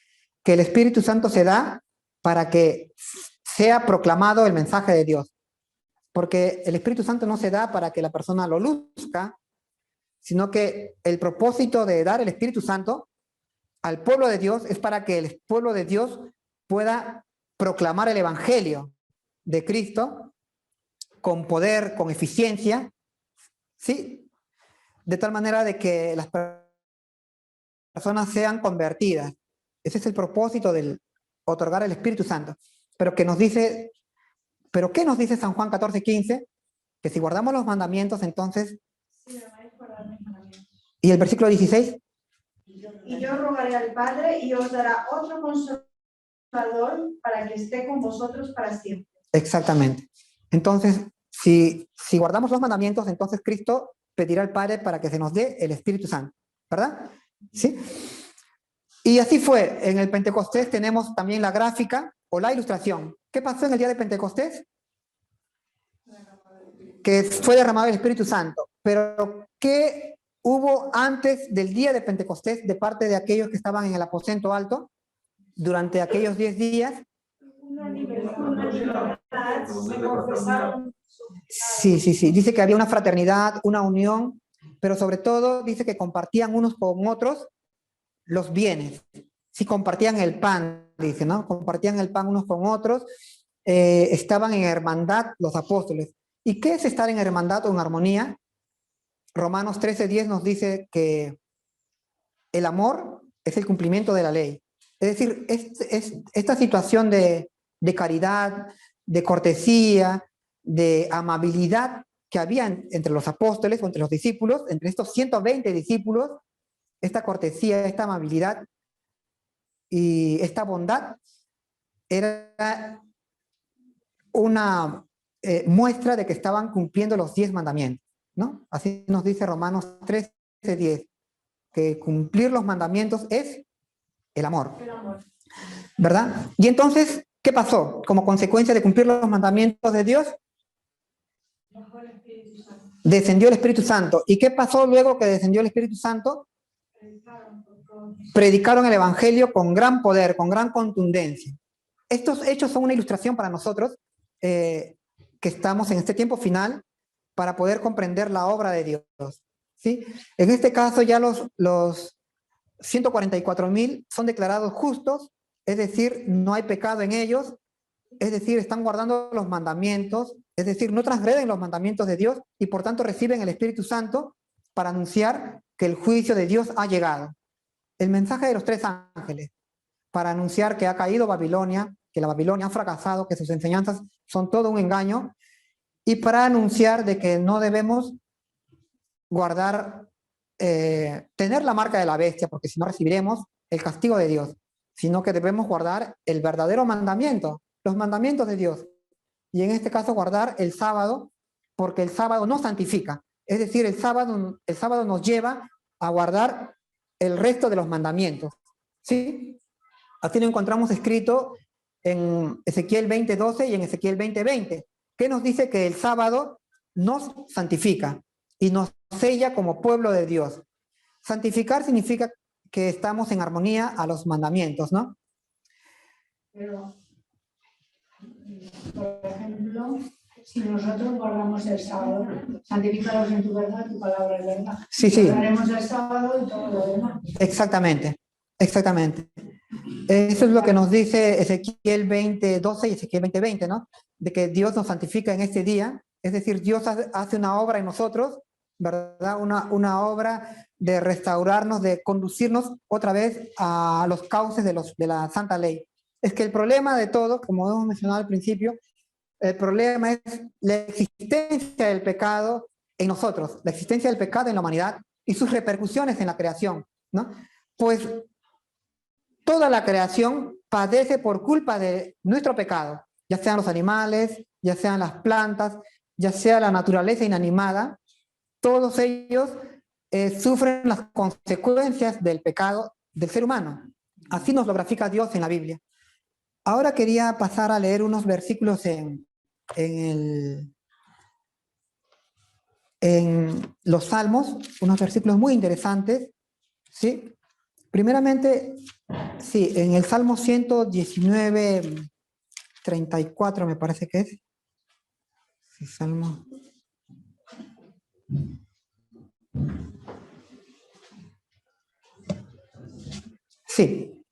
que el Espíritu Santo se da para que sea proclamado el mensaje de Dios, porque el Espíritu Santo no se da para que la persona lo luzca, sino que el propósito de dar el Espíritu Santo al pueblo de Dios es para que el pueblo de Dios pueda proclamar el Evangelio de Cristo con poder, con eficiencia, ¿sí? De tal manera de que las personas sean convertidas. Ese es el propósito del otorgar el Espíritu Santo. Pero ¿qué nos dice San Juan 14:15? Que si guardamos los mandamientos, entonces... ¿Y el versículo 16? Y yo rogaré al Padre y os dará otro Consolador para que esté con vosotros para siempre. Exactamente. Entonces, si guardamos los mandamientos, entonces Cristo pedirá al Padre para que se nos dé el Espíritu Santo, ¿verdad? ¿Sí? Y así fue. En el Pentecostés tenemos también la gráfica o la ilustración. ¿Qué pasó en el día de Pentecostés? Que fue derramado el Espíritu Santo. Pero, ¿qué hubo antes del día de Pentecostés de parte de aquellos que estaban en el aposento alto durante aquellos 10 días? Sí. Dice que había una fraternidad, una unión, pero sobre todo dice que compartían unos con otros los bienes. Sí, compartían el pan, dice, ¿no? Compartían el pan unos con otros, estaban en hermandad los apóstoles. ¿Y qué es estar en hermandad o en armonía? Romanos 13:10 nos dice que el amor es el cumplimiento de la ley. Es decir, esta situación de caridad, de cortesía, de amabilidad que había entre los apóstoles o entre los discípulos, entre estos 120 discípulos, esta cortesía, esta amabilidad y esta bondad era muestra de que estaban cumpliendo los 10 mandamientos, ¿no? Así nos dice Romanos 13:10, que cumplir los mandamientos es el amor, ¿verdad? Y entonces, ¿qué pasó? Como consecuencia de cumplir los mandamientos de Dios, descendió el Espíritu Santo. ¿Y qué pasó luego que descendió el Espíritu Santo? Predicaron el Evangelio con gran poder, con gran contundencia. Estos hechos son una ilustración para nosotros que estamos en este tiempo final para poder comprender la obra de Dios, ¿sí? En este caso ya los 144,000 son declarados justos, es decir, no hay pecado en ellos, es decir, están guardando los mandamientos, es decir, no transgreden los mandamientos de Dios y por tanto reciben el Espíritu Santo para anunciar que el juicio de Dios ha llegado. El mensaje de los 3 ángeles, para anunciar que ha caído Babilonia, que la Babilonia ha fracasado, que sus enseñanzas son todo un engaño, y para anunciar de que no debemos guardar, tener la marca de la bestia, porque si no recibiremos el castigo de Dios, sino que debemos guardar el verdadero mandamiento, los mandamientos de Dios. Y en este caso guardar el sábado, porque el sábado nos santifica. Es decir, el sábado nos lleva a guardar el resto de los mandamientos, ¿sí? Así lo encontramos escrito en Ezequiel 20:12 y en Ezequiel 20:20, que nos dice que el sábado nos santifica y nos sella como pueblo de Dios. Santificar significa que estamos en armonía a los mandamientos, ¿no? Pero, por ejemplo, si nosotros guardamos el sábado, santifícalos en tu verdad, tu palabra es verdad. Sí, sí. Guardaremos el sábado y todo lo demás. Exactamente, exactamente. Eso es lo que nos dice Ezequiel 20:12 y Ezequiel 20:20, ¿no? De que Dios nos santifica en este día, es decir, Dios hace una obra en nosotros, ¿verdad? Una obra de restaurarnos, de conducirnos otra vez a los cauces de la santa ley. Es que el problema de todo, como hemos mencionado al principio, el problema es la existencia del pecado en nosotros, la existencia del pecado en la humanidad y sus repercusiones en la creación, ¿no? Pues toda la creación padece por culpa de nuestro pecado, ya sean los animales, ya sean las plantas, ya sea la naturaleza inanimada, todos ellos sufren las consecuencias del pecado del ser humano. Así nos lo grafica Dios en la Biblia. Ahora quería pasar a leer unos versículos en los Salmos, unos versículos muy interesantes, ¿sí? Primeramente, sí, en el Salmo 119:34 me parece que es. Sí, Salmo. Sí,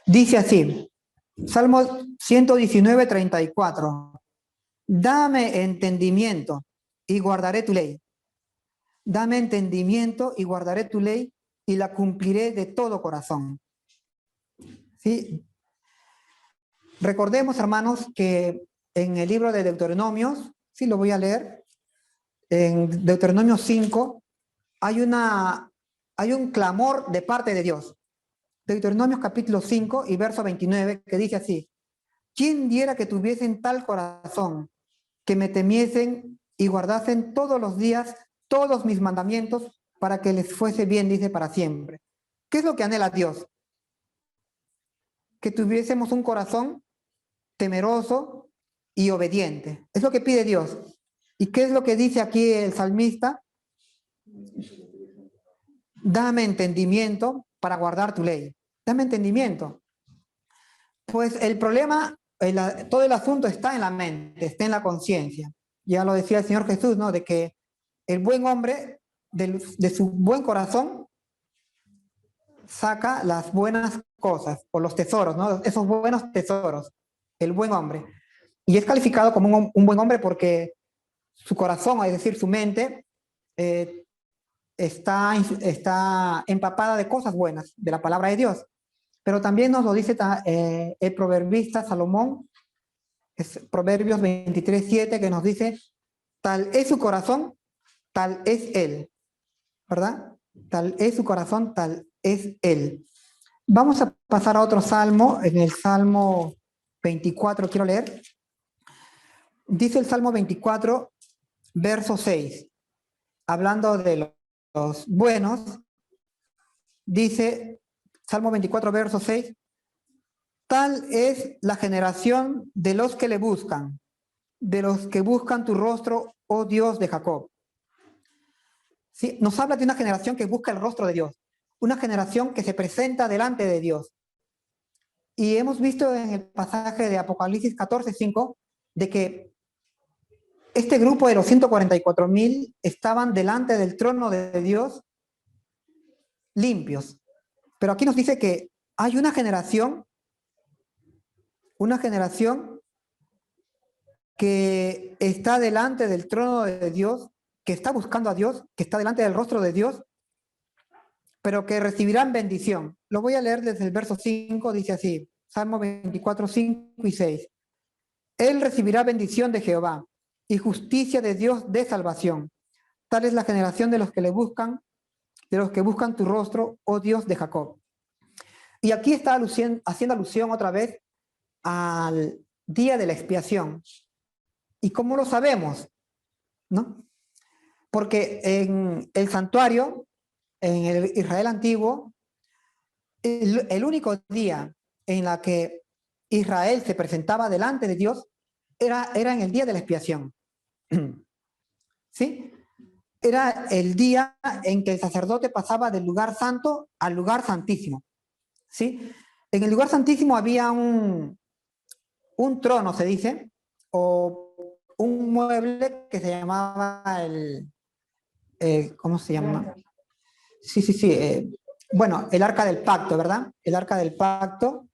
dice así, Salmo 119:34. Dame entendimiento y guardaré tu ley. Dame entendimiento y guardaré tu ley y la cumpliré de todo corazón. ¿Sí? Recordemos, hermanos, que en el libro de Deuteronomios, sí lo voy a leer, en Deuteronomio 5, hay un clamor de parte de Dios. Deuteronomios capítulo 5 y verso 29, que dice así: ¿Quién diera que tuviesen tal corazón, que me temiesen y guardasen todos los días todos mis mandamientos, para que les fuese bien, dice, para siempre? ¿Qué es lo que anhela Dios? Que tuviésemos un corazón temeroso y obediente. Es lo que pide Dios. ¿Y qué es lo que dice aquí el salmista? Dame entendimiento para guardar tu ley. Dame entendimiento. Pues el problema, todo el asunto está en la mente, está en la conciencia. Ya lo decía el Señor Jesús, ¿no? De que el buen hombre, de su buen corazón, saca las buenas cosas, o los tesoros, ¿no? Esos buenos tesoros, el buen hombre. Y es calificado como un buen hombre porque su corazón, es decir, su mente, está empapada de cosas buenas, de la palabra de Dios. Pero también nos lo dice el proverbista Salomón, es Proverbios 23:7, que nos dice: tal es su corazón, tal es él. ¿Verdad? Tal es su corazón, tal es él. Vamos a pasar a otro salmo, en el Salmo 24 quiero leer. Dice el Salmo 24, verso 6, hablando de los buenos, dice Salmo 24, verso 6, tal es la generación de los que le buscan, de los que buscan tu rostro, oh Dios de Jacob. ¿Sí? Nos habla de una generación que busca el rostro de Dios, una generación que se presenta delante de Dios. Y hemos visto en el pasaje de Apocalipsis 14:5 de que este grupo de los 144,000 estaban delante del trono de Dios limpios. Pero aquí nos dice que hay una generación que está delante del trono de Dios, que está buscando a Dios, que está delante del rostro de Dios, pero que recibirán bendición. Lo voy a leer desde el verso 5, dice así, Salmo 24, 5 y 6. Él recibirá bendición de Jehová y justicia de Dios de salvación. Tal es la generación de los que le buscan, de los que buscan tu rostro, oh Dios de Jacob. Y aquí está haciendo alusión otra vez al día de la expiación. ¿Y cómo lo sabemos? ¿No? Porque en el santuario, en el Israel antiguo, el único día en la que Israel se presentaba delante de Dios era en el día de la expiación. ¿Sí? Era el día en que el sacerdote pasaba del lugar santo al lugar santísimo. ¿Sí? En el lugar santísimo había un trono, se dice, o un mueble que se llamaba ¿cómo se llama? Sí. Bueno, el arca del pacto, ¿verdad? El arca del pacto,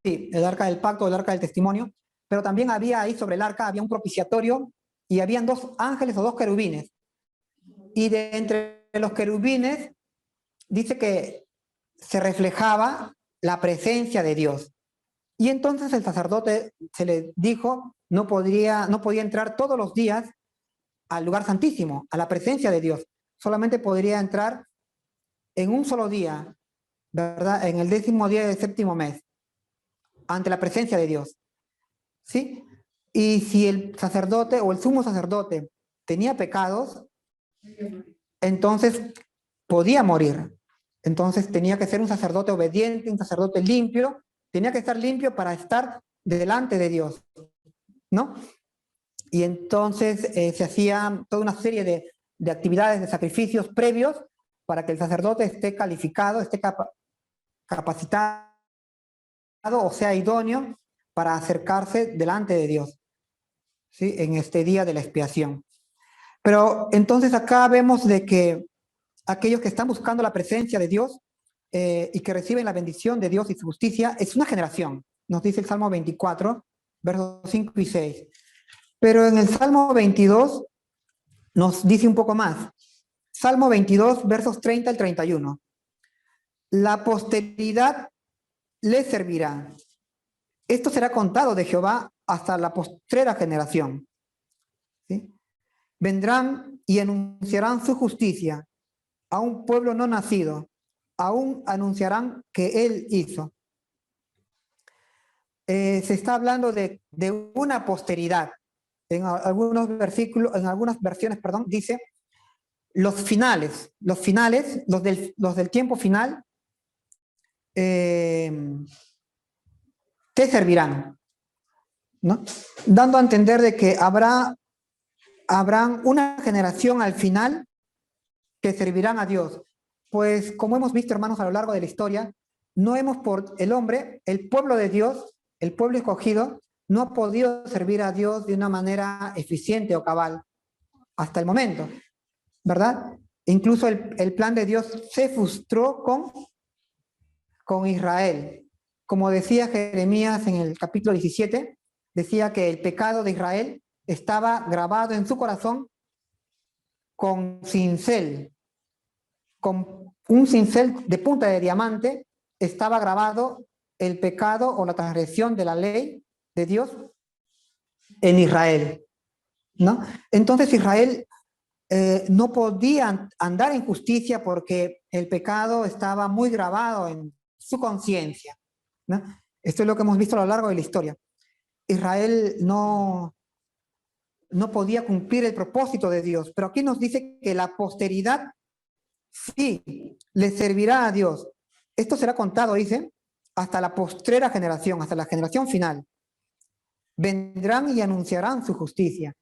sí, el arca del pacto, el arca del testimonio, pero también había ahí sobre el arca, había un propiciatorio y habían 2 ángeles o 2 querubines. Y de entre los querubines dice que se reflejaba la presencia de Dios. Y entonces el sacerdote se le dijo, no podía entrar todos los días al lugar santísimo, a la presencia de Dios. Solamente podría entrar en un solo día, ¿verdad? En el 10º día del 7º mes, ante la presencia de Dios. ¿Sí? Y si el sacerdote o el sumo sacerdote tenía pecados, entonces podía morir. Entonces tenía que ser un sacerdote obediente, un sacerdote limpio, tenía que estar limpio para estar delante de Dios, ¿no? Y entonces se hacía toda una serie de actividades, de sacrificios previos para que el sacerdote esté calificado, esté capacitado o sea idóneo para acercarse delante de Dios, ¿sí? En este día de la expiación. Pero entonces acá vemos de que aquellos que están buscando la presencia de Dios y que reciben la bendición de Dios y su justicia, es una generación, nos dice el Salmo 24, versos 5 y 6. Pero en el Salmo 22 nos dice un poco más. Salmo 22, versos 30 al 31. La posteridad le servirá. Esto será contado de Jehová hasta la postrera generación. ¿Sí? Vendrán y anunciarán su justicia a un pueblo no nacido. Aún anunciarán que él hizo. Se está hablando de una posteridad. En algunos versículos, en algunas versiones, perdón, dice los finales, los del tiempo final, te servirán, ¿no? Dando a entender de que habrán una generación al final que servirán a Dios. Pues como hemos visto, hermanos, a lo largo de la historia, no hemos por el hombre, el pueblo de Dios, el pueblo escogido, no ha podido servir a Dios de una manera eficiente o cabal hasta el momento, ¿verdad? Incluso el plan de Dios se frustró con Israel. Como decía Jeremías en el capítulo 17, decía que el pecado de Israel estaba grabado en su corazón con cincel. Con un cincel de punta de diamante estaba grabado el pecado o la transgresión de la ley de Dios en Israel, ¿no? Entonces Israel no podía andar en justicia porque el pecado estaba muy grabado en su conciencia, ¿no? Esto es lo que hemos visto a lo largo de la historia. Israel no podía cumplir el propósito de Dios, pero aquí nos dice que la posteridad sí le servirá a Dios. Esto será contado, dice, hasta la postrera generación, hasta la generación final. Vendrán y anunciarán su justicia.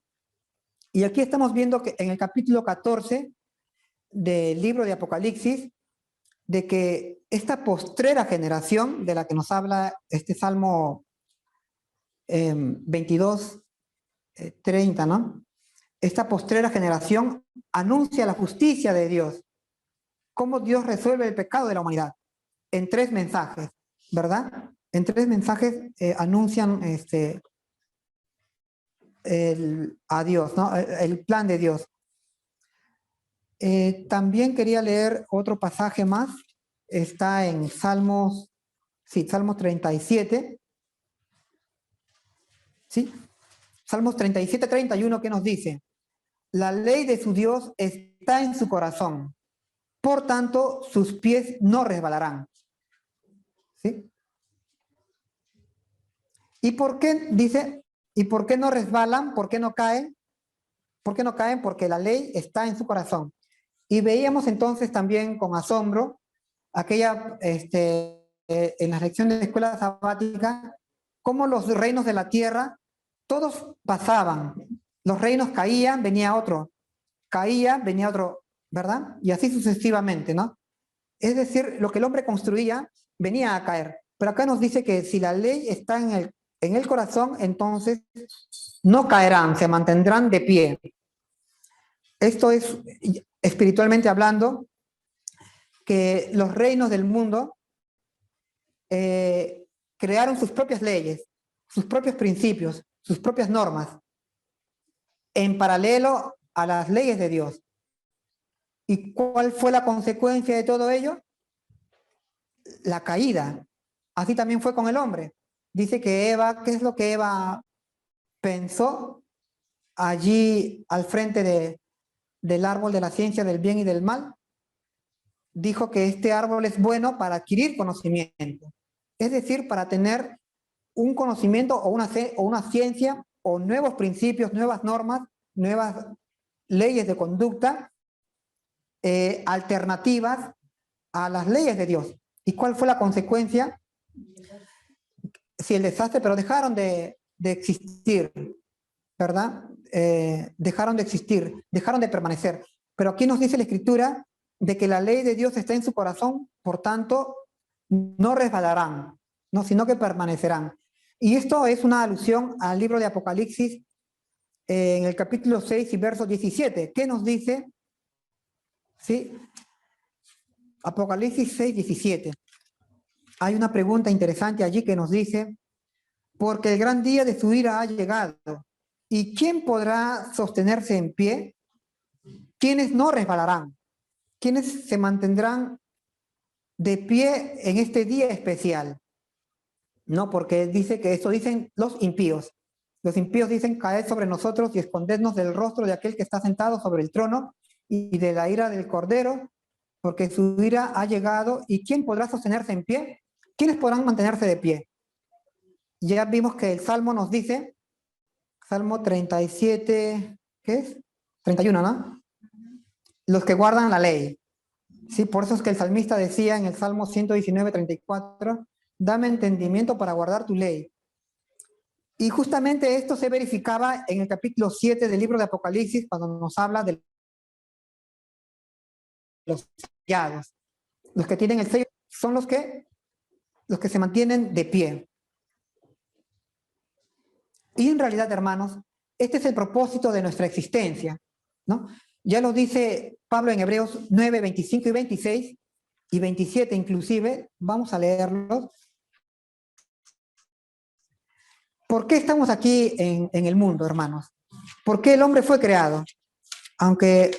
Y aquí estamos viendo que en el capítulo 14 del libro de Apocalipsis, de que esta postrera generación de la que nos habla este Salmo 22, 30, ¿no? Esta postrera generación anuncia la justicia de Dios, cómo Dios resuelve el pecado de la humanidad, en 3 mensajes, ¿verdad? En 3 mensajes anuncian a Dios, ¿no? El plan de Dios. También quería leer otro pasaje más, está en Salmos 37, ¿sí? Salmos 37, 31, que nos dice: la ley de su Dios está en su corazón, por tanto sus pies no resbalarán. ¿Sí? ¿Y por qué dice? ¿Y por qué no resbalan? ¿Por qué no caen? ¿Por qué no caen? Porque la ley está en su corazón. Y veíamos entonces también con asombro aquella, en las lecciones de escuela sabática, cómo los reinos de la tierra, todos pasaban. Los reinos caían, venía otro. Caía, venía otro, ¿verdad? Y así sucesivamente, ¿no? Es decir, lo que el hombre construía venía a caer. Pero acá nos dice que si la ley está en el corazón, entonces no caerán, se mantendrán de pie. Esto es, espiritualmente hablando, que los reinos del mundo crearon sus propias leyes, sus propios principios, sus propias normas, en paralelo a las leyes de Dios. ¿Y cuál fue la consecuencia de todo ello? La caída. Así también fue con el hombre. Dice que Eva, ¿qué es lo que Eva pensó allí al frente del árbol de la ciencia del bien y del mal? Dijo que este árbol es bueno para adquirir conocimiento. Es decir, para tener un conocimiento o una ciencia o nuevos principios, nuevas normas, nuevas leyes de conducta alternativas a las leyes de Dios. ¿Y cuál fue la consecuencia? Sí, el desastre, pero dejaron de existir, ¿verdad? Dejaron de existir, dejaron de permanecer. Pero aquí nos dice la Escritura de que la ley de Dios está en su corazón, por tanto, no resbalarán, ¿no? Sino que permanecerán. Y esto es una alusión al libro de Apocalipsis, en el capítulo 6 y verso 17. ¿Qué nos dice? ¿Sí? Apocalipsis 6, 17. Hay una pregunta interesante allí que nos dice: porque el gran día de su ira ha llegado, ¿y quién podrá sostenerse en pie? ¿Quiénes no resbalarán? ¿Quiénes se mantendrán de pie en este día especial? No, porque dice que eso dicen los impíos. Los impíos dicen: caed sobre nosotros y escondednos del rostro de aquel que está sentado sobre el trono y de la ira del Cordero, porque su ira ha llegado. ¿Y quién podrá sostenerse en pie? ¿Quiénes podrán mantenerse de pie? Ya vimos que el Salmo nos dice, Salmo 37, ¿qué es? 31, ¿no? Los que guardan la ley. Sí, por eso es que el salmista decía en el Salmo 119, 34, dame entendimiento para guardar tu ley. Y justamente esto se verificaba en el capítulo 7 del libro de Apocalipsis, cuando nos habla de los sellados. Los que tienen el sello son los que se mantienen de pie. Y en realidad, hermanos, este es el propósito de nuestra existencia, ¿no? Ya lo dice Pablo en Hebreos 9, 25 y 26, y 27 inclusive. Vamos a leerlos. ¿Por qué estamos aquí en el mundo, hermanos? ¿Por qué el hombre fue creado? Aunque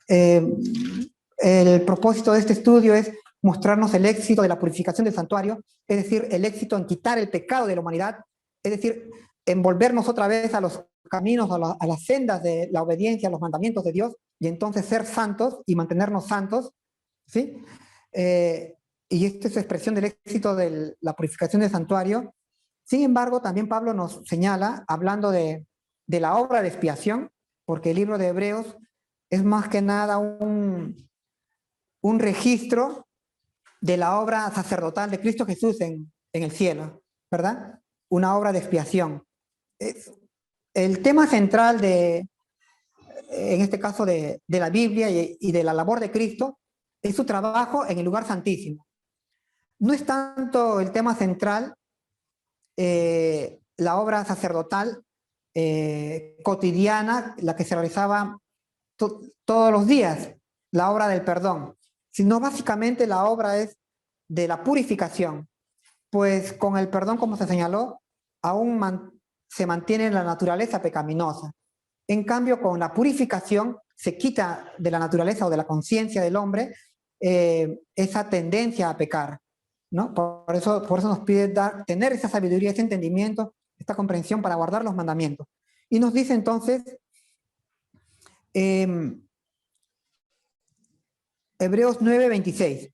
el propósito de este estudio es mostrarnos el éxito de la purificación del santuario, es decir, el éxito en quitar el pecado de la humanidad, es decir, envolvernos otra vez a los caminos, a las sendas de la obediencia a los mandamientos de Dios, y entonces ser santos y mantenernos santos, ¿sí? Y esta es expresión del éxito de la purificación del santuario. Sin embargo, también Pablo nos señala, hablando de la obra de expiación, porque el libro de Hebreos es más que nada un registro de la obra sacerdotal de Cristo Jesús en el cielo, ¿verdad? Una obra de expiación. El tema central en este caso de la Biblia y de la labor de Cristo es su trabajo en el lugar santísimo. No es tanto el tema central la obra sacerdotal cotidiana, la que se realizaba todos los días, la obra del perdón, sino básicamente la obra es de la purificación, pues con el perdón, como se señaló, aún se mantiene la naturaleza pecaminosa. En cambio, con la purificación se quita de la naturaleza o de la conciencia del hombre esa tendencia a pecar, ¿no? Por eso nos pide tener esa sabiduría, ese entendimiento, esta comprensión para guardar los mandamientos. Y nos dice entonces, Hebreos 9:26,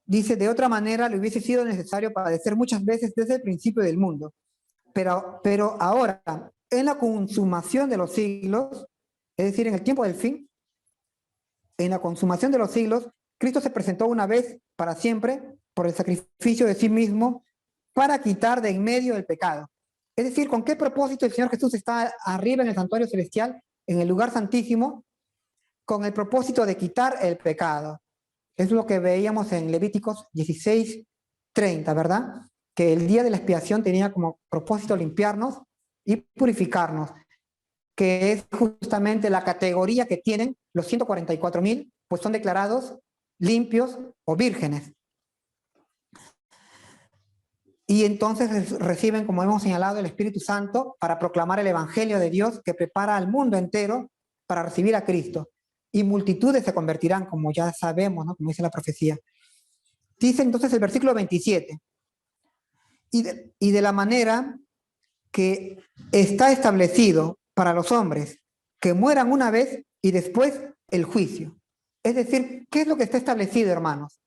dice, de otra manera le hubiese sido necesario padecer muchas veces desde el principio del mundo, pero ahora, en la consumación de los siglos, es decir, en el tiempo del fin, en la consumación de los siglos, Cristo se presentó una vez para siempre por el sacrificio de sí mismo para quitar de en medio el pecado. Es decir, ¿con qué propósito el Señor Jesús está arriba en el santuario celestial, en el lugar santísimo? Con el propósito de quitar el pecado. Es lo que veíamos en Levíticos 16:30, ¿verdad? Que el día de la expiación tenía como propósito limpiarnos y purificarnos, que es justamente la categoría que tienen los 144,000, pues son declarados limpios o vírgenes. Y entonces reciben, como hemos señalado, el Espíritu Santo para proclamar el Evangelio de Dios que prepara al mundo entero para recibir a Cristo. Y multitudes se convertirán, como ya sabemos, ¿no? Como dice la profecía. Dice entonces el versículo 27, y de la manera que está establecido para los hombres que mueran una vez y después el juicio. Es decir, ¿qué es lo que está establecido, hermanos?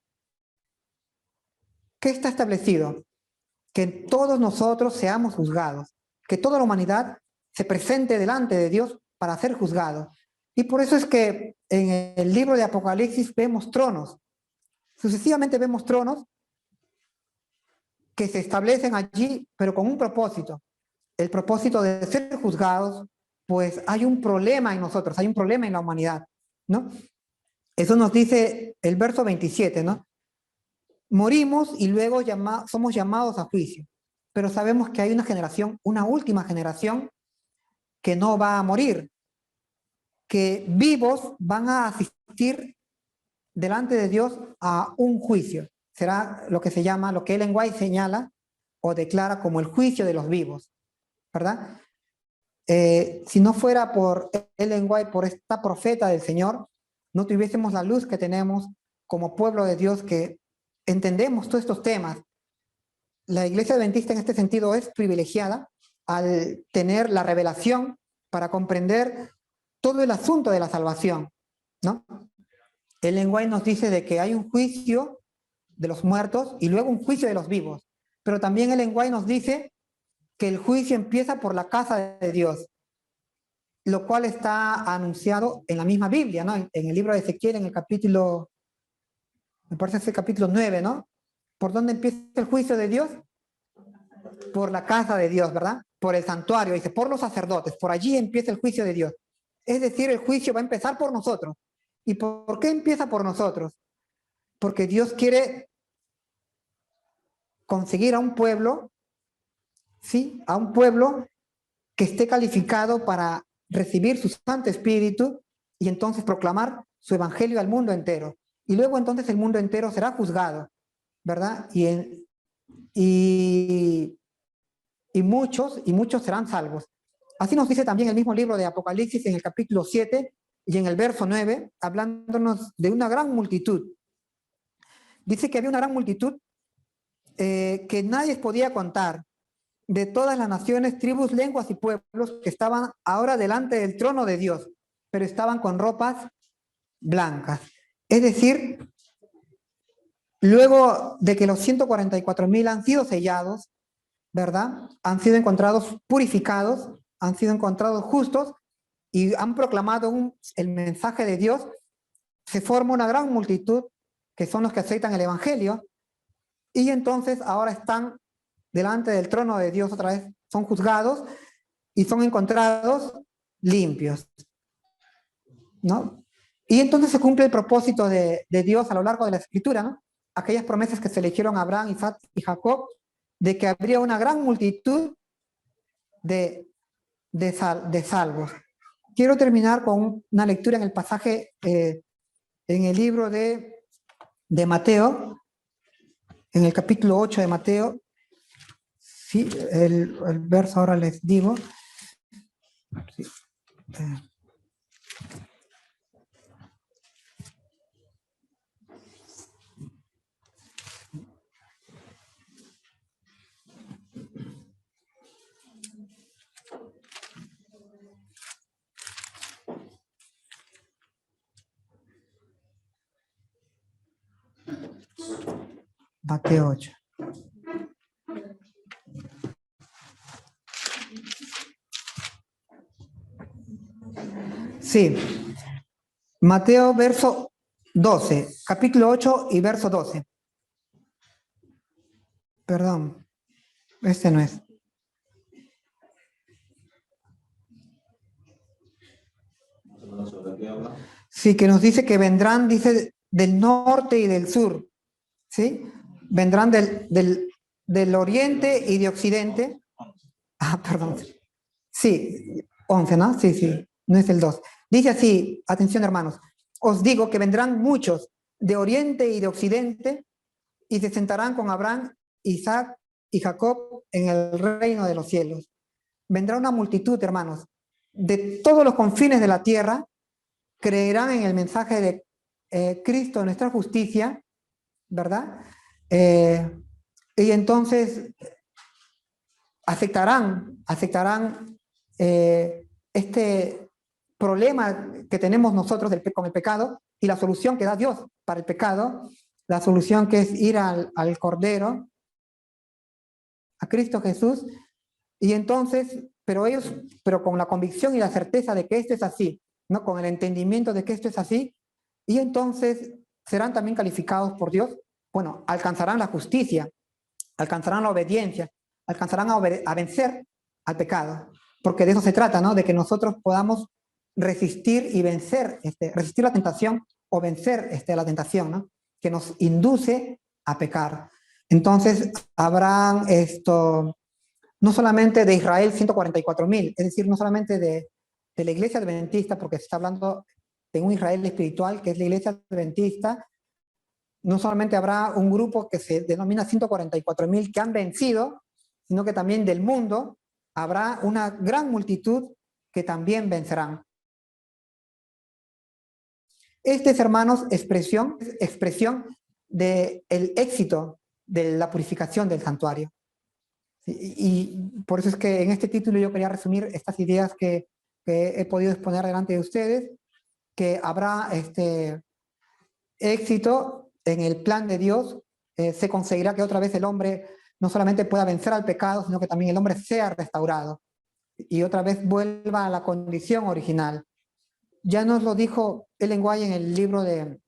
¿Qué está establecido? Que todos nosotros seamos juzgados, que toda la humanidad se presente delante de Dios para ser juzgado. Y por eso es que en el libro de Apocalipsis vemos tronos. Sucesivamente vemos tronos que se establecen allí, pero con un propósito. El propósito de ser juzgados, pues hay un problema en nosotros, hay un problema en la humanidad, ¿no? Eso nos dice el verso 27, ¿no? Morimos y luego somos llamados a juicio, pero sabemos que hay una generación, una última generación, que no va a morir, que vivos van a asistir delante de Dios a un juicio. Será lo que se llama, lo que Ellen White señala o declara como el juicio de los vivos, ¿verdad? Si no fuera por Ellen White, por esta profeta del Señor, no tuviésemos la luz que tenemos como pueblo de Dios que entendemos todos estos temas. La Iglesia Adventista en este sentido es privilegiada al tener la revelación para comprender todo el asunto de la salvación, ¿no? Ellen White nos dice de que hay un juicio de los muertos y luego un juicio de los vivos. Pero también Ellen White nos dice que el juicio empieza por la casa de Dios, lo cual está anunciado en la misma Biblia, ¿no? En el libro de Ezequiel, en el capítulo, me parece que es el capítulo 9, ¿no? ¿Por dónde empieza el juicio de Dios? Por la casa de Dios, ¿verdad? Por el santuario, dice, por los sacerdotes, por allí empieza el juicio de Dios. Es decir, el juicio va a empezar por nosotros. ¿Y por qué empieza por nosotros? Porque Dios quiere conseguir a un pueblo, ¿sí? A un pueblo que esté calificado para recibir su Santo Espíritu y entonces proclamar su evangelio al mundo entero. Y luego entonces el mundo entero será juzgado, ¿verdad? Y muchos serán salvos. Así nos dice también el mismo libro de Apocalipsis en el capítulo 7 y en el verso 9, hablándonos de una gran multitud. Dice que había una gran multitud que nadie podía contar, de todas las naciones, tribus, lenguas y pueblos que estaban ahora delante del trono de Dios, pero estaban con ropas blancas. Es decir, luego de que los 144,000 han sido sellados, ¿verdad? Han sido encontrados purificados, han sido encontrados justos y han proclamado el mensaje de Dios. Se forma una gran multitud que son los que aceptan el evangelio y entonces ahora están delante del trono de Dios otra vez, son juzgados y son encontrados limpios, ¿no? Y entonces se cumple el propósito de Dios a lo largo de la Escritura, ¿no? Aquellas promesas que se le hicieron a Abraham, Isaac y Jacob, de que habría una gran multitud de salvos. Quiero terminar con una lectura en el pasaje, en el libro de Mateo, en el capítulo 8 de Mateo. Sí, el verso ahora les digo. Sí. Mateo 8. Sí, Mateo verso 12, capítulo 8 y verso 12. Perdón, este no es. Sí, que nos dice que vendrán, dice, del norte y del sur, ¿sí? Vendrán del oriente y de occidente. Ah, perdón. Sí, 11, ¿no? Sí, sí, no es el 2. Dice así, atención hermanos, os digo que vendrán muchos de oriente y de occidente y se sentarán con Abraham, Isaac y Jacob en el reino de los cielos. Vendrá una multitud, hermanos, de todos los confines de la tierra, creerán en el mensaje de Cristo, nuestra justicia, ¿verdad? Y entonces aceptarán este problema que tenemos nosotros con el pecado y la solución que da Dios para el pecado, la solución que es ir al Cordero, a Cristo Jesús, y entonces, pero con la convicción y la certeza de que esto es así, ¿no? Con el entendimiento de que esto es así, y entonces serán también calificados por Dios, bueno, alcanzarán la justicia, alcanzarán la obediencia, alcanzarán a vencer al pecado, porque de eso se trata, ¿no? De que nosotros podamos resistir y vencer, resistir la tentación o vencer la tentación, ¿no? Que nos induce a pecar. Entonces, habrán no solamente de Israel 144.000, es decir, no solamente de la iglesia adventista, porque se está hablando de un Israel espiritual, que es la iglesia adventista. No solamente habrá un grupo que se denomina 144.000 que han vencido, sino que también del mundo habrá una gran multitud que también vencerán. Este es, hermanos, expresión del éxito de la purificación del santuario. Y por eso es que en este título yo quería resumir estas ideas que he podido exponer delante de ustedes, que habrá éxito en el plan de Dios, se conseguirá que otra vez el hombre no solamente pueda vencer al pecado, sino que también el hombre sea restaurado y otra vez vuelva a la condición original. Ya nos lo dijo Ellen White en el libro de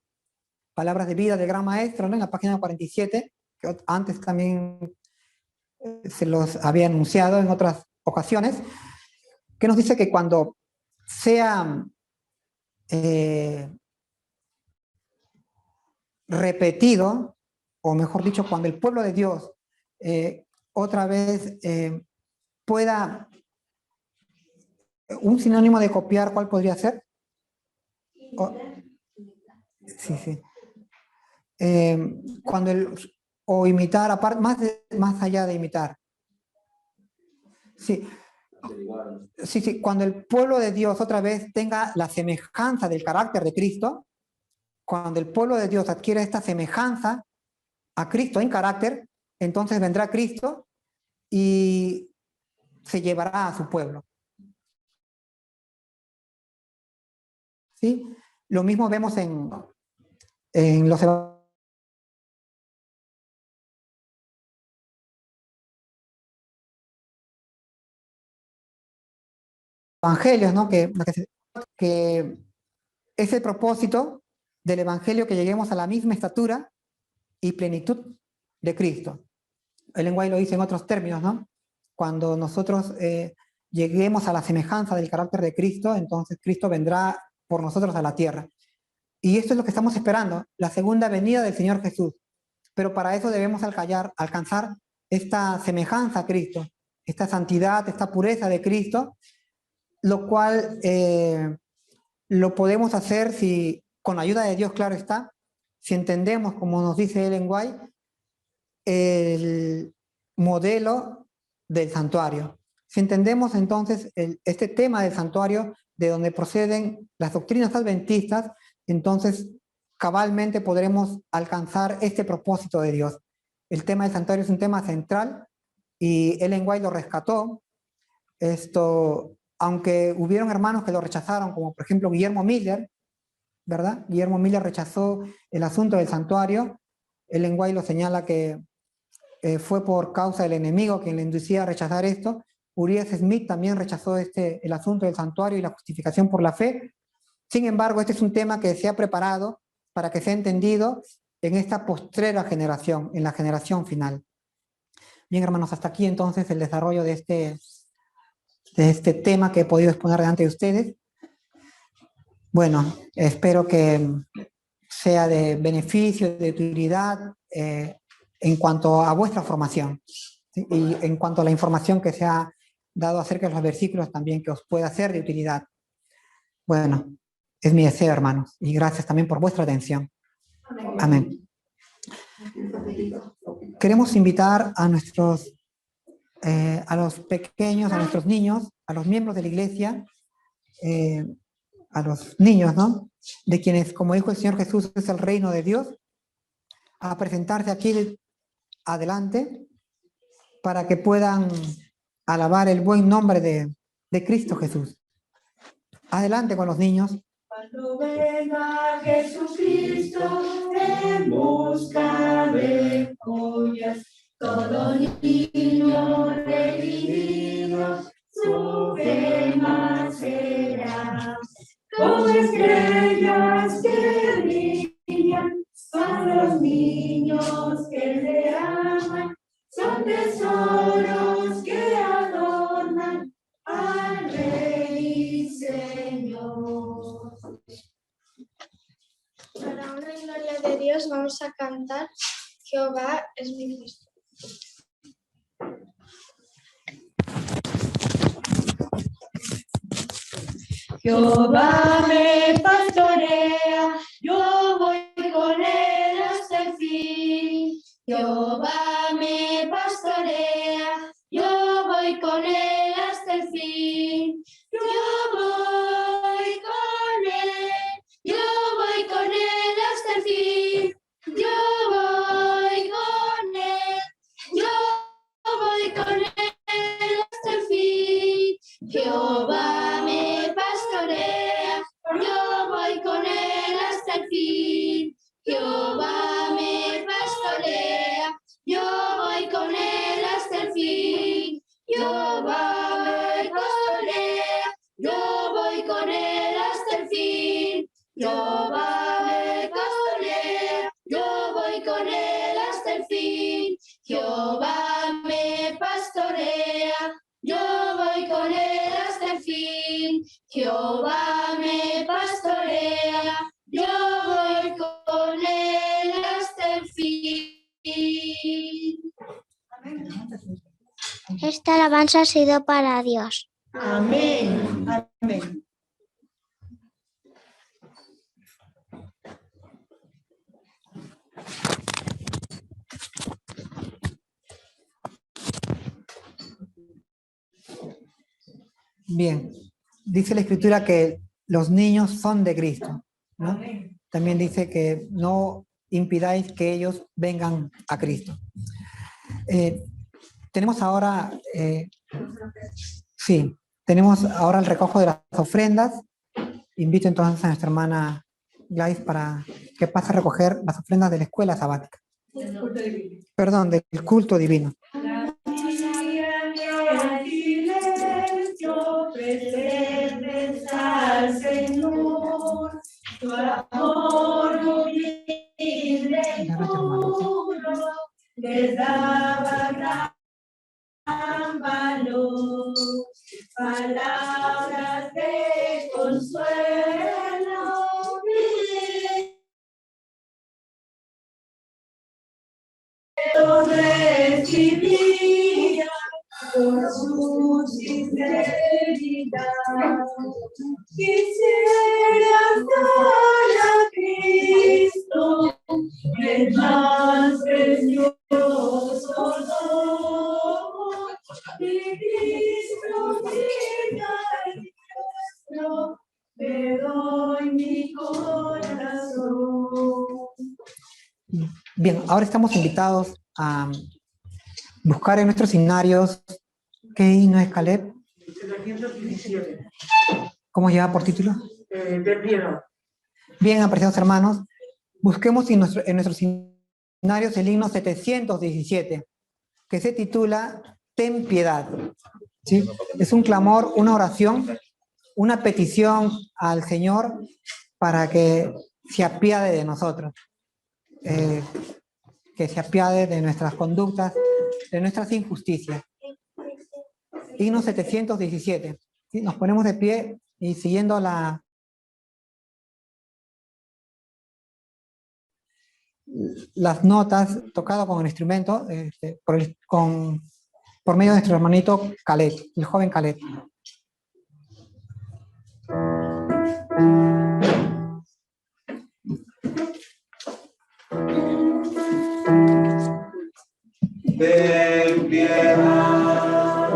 Palabras de Vida del Gran Maestro, ¿no? En la página 47, que antes también se los había anunciado en otras ocasiones, que nos dice que cuando sea repetido, o mejor dicho, cuando el pueblo de Dios otra vez pueda, un sinónimo de copiar, ¿cuál podría ser? Sí, sí. O imitar, aparte, más allá de imitar. Sí. Sí, sí, cuando el pueblo de Dios otra vez tenga la semejanza del carácter de Cristo, cuando el pueblo de Dios adquiere esta semejanza a Cristo en carácter, entonces vendrá Cristo y se llevará a su pueblo. ¿Sí? Lo mismo vemos en los evangelios, ¿no? Que es el propósito del evangelio que lleguemos a la misma estatura y plenitud de Cristo. Ellen White lo dice en otros términos, ¿no? Cuando nosotros lleguemos a la semejanza del carácter de Cristo, entonces Cristo vendrá por nosotros a la tierra. Y esto es lo que estamos esperando, la segunda venida del Señor Jesús. Pero para eso debemos alcanzar esta semejanza a Cristo, esta santidad, esta pureza de Cristo, lo cual lo podemos hacer si, con la ayuda de Dios, claro está, si entendemos, como nos dice Ellen White, el modelo del santuario. Si entendemos entonces este tema del santuario, de donde proceden las doctrinas adventistas, entonces cabalmente podremos alcanzar este propósito de Dios. El tema del santuario es un tema central y Ellen White lo rescató. Aunque hubieron hermanos que lo rechazaron, como por ejemplo Guillermo Miller, ¿verdad? Guillermo Miller rechazó el asunto del santuario. Ellen White lo señala que fue por causa del enemigo quien le inducía a rechazar esto. Urias Smith también rechazó el asunto del santuario y la justificación por la fe. Sin embargo, este es un tema que se ha preparado para que sea entendido en esta postrera generación, en la generación final. Bien, hermanos, hasta aquí entonces el desarrollo de este tema que he podido exponer delante de ustedes. Bueno, espero que sea de beneficio, de utilidad en cuanto a vuestra formación, ¿sí? Y en cuanto a la información que se ha dado acerca de los versículos también que os pueda ser de utilidad. Bueno, es mi deseo, hermanos, y gracias también por vuestra atención. Amén. Queremos invitar a los pequeños, a nuestros niños, a los miembros de la iglesia, a los niños, ¿no? De quienes, como dijo el Señor Jesús, es el reino de Dios, a presentarse aquí adelante para que puedan alabar el buen nombre de Cristo Jesús. Adelante con los niños. Cuando venga Jesucristo en busca de joyas, todo niño redimido su fama será. Como estrellas que brillan son los niños que le aman, son tesoros que adornan al Rey y Señor. Para honra y gloria de Dios vamos a cantar Jehová es mi Cristo. Jehová me pastorea, yo voy con él hasta el fin. Jehová me pastorea, yo voy con él hasta el fin. Yo voy con él, yo voy con él hasta el fin. Yo voy con él, yo voy con él hasta el fin. Jehová me pastorea, yo voy con él hasta el fin. Jehová me pastorea, yo voy con él hasta el fin. Jehová me pastorea, yo voy con él hasta el fin. Jehová me pastorea, yo voy con él hasta el fin. Jehová me pastorea, yo voy con él hasta el fin. Jehová me pastorea, yo voy con él hasta el fin. Esta alabanza ha sido para Dios. Amén. Amén. Bien, dice la Escritura que los niños son de Cristo, ¿no? También dice que no impidáis que ellos vengan a Cristo. Tenemos ahora, tenemos ahora el recojo de las ofrendas. Invito entonces a nuestra hermana Gladys para que pase a recoger las ofrendas de la escuela sabática. Perdón, del culto divino. Silencio presente. les daba gran valor, palabras de consuelo. Recibía por su sinceridad. Quisiera dar a Cristo el más precioso don. Y Cristo diga el Cristo, te doy mi corazón. Bien, ahora estamos invitados a buscar en nuestros himnarios ¿qué himno es, Caleb? 717. ¿Cómo lleva por título? Ten piedad. Bien, apreciados hermanos, busquemos en nuestros himnarios el himno 717, que se titula Ten piedad. ¿Sí? Es un clamor, una oración, una petición al Señor para que se apiade de nosotros. Que se apiade de nuestras conductas, de nuestras injusticias. Himno 717. ¿Sí? Nos ponemos de pie y siguiendo las notas tocadas con el instrumento por medio de nuestro hermanito Caleb, el joven Caleb. Ten piedad,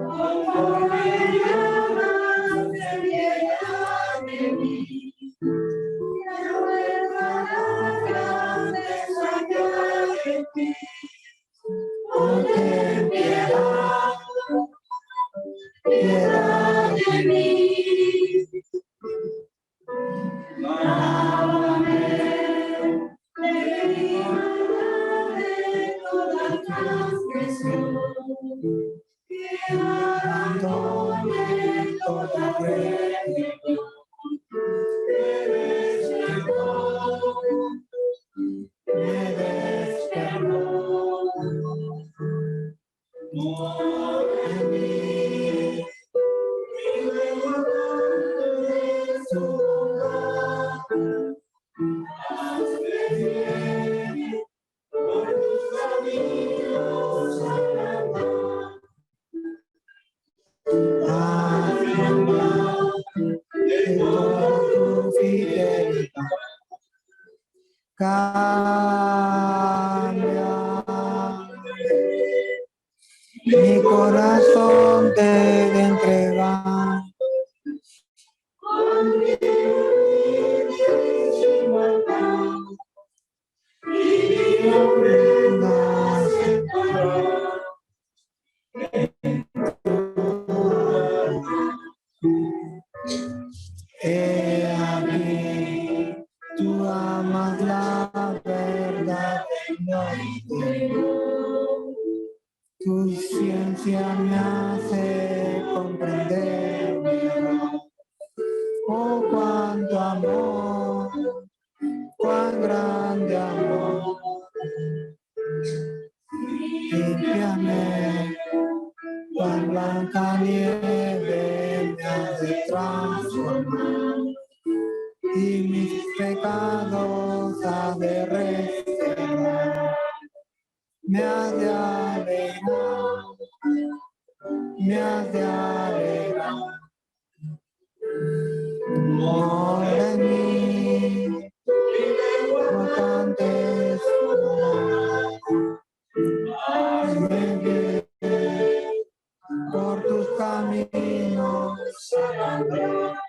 conforme llamas, ten piedad de mí. Que vuelvan las grandes allá de ti. Oh, ten piedad, piedad de mí. Lávame, líbrame de toda transgresión, que abandone toda rebelión. Eres perdón, eres perdón. Mora en mí, y luego de su bondad. Hazme fiel, por tus caminos andar. Hazme andar de toda tu fidelidad. Cambia mi corazón, te de entregar. Con mi humilde sin maldad, y mi ofrenda aceptará. He aquí, tú amas la verdad, Señor. Tu ciencia me hace comprender. Oh, cuánto amor, cuán grande amor. Límpiame, cuán blanca nieve me has de transformar, y mis pecados has de restaurar. Me has de alegrar, me has de alegrar. Mora en mí, no cantes hazme bien, por tus caminos andar.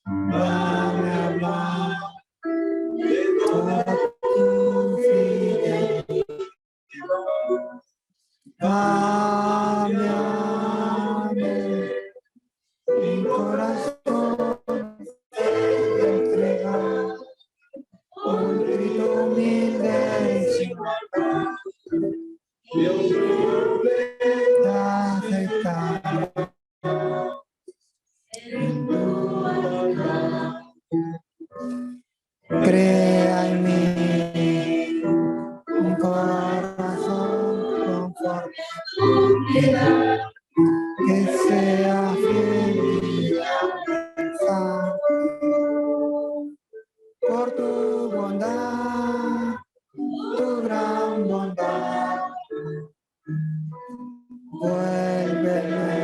Dame a hablar de toda tu fidelidad. Dame mi corazón entregar, un grito humilde sin maldad. Dios te aceptar en tu bondad. Crea en mí un corazón que sea fiel y santo. Por tu bondad, tu gran bondad, vuélveme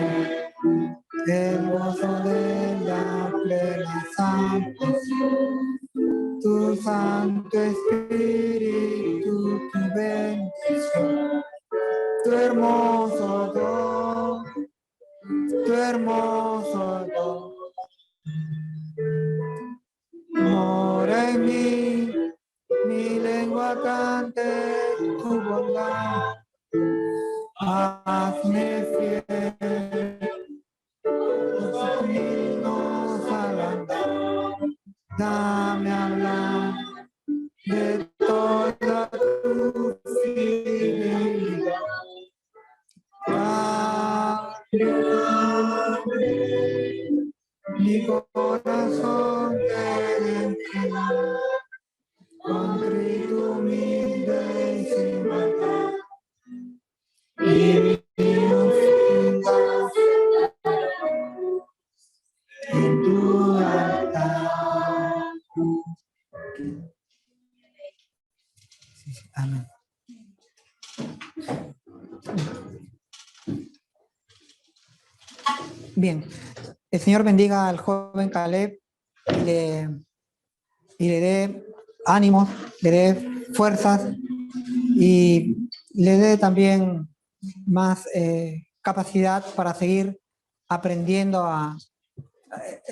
el gozo de la plena salvación. Tu Santo Espíritu, tu bendición, tu hermoso don, tu hermoso don. Mora en mí, mi lengua cante tu bondad. Hazme fiel, los caminos al andar. Dame hablar de toda tu fidelidad. Abre mi corazón te contrito, humilde y sin maldad. Y mi ofrenda en tu altar. Amén. Bien, el Señor bendiga al joven Caleb y le dé ánimos, le dé fuerzas y le dé también más capacidad para seguir aprendiendo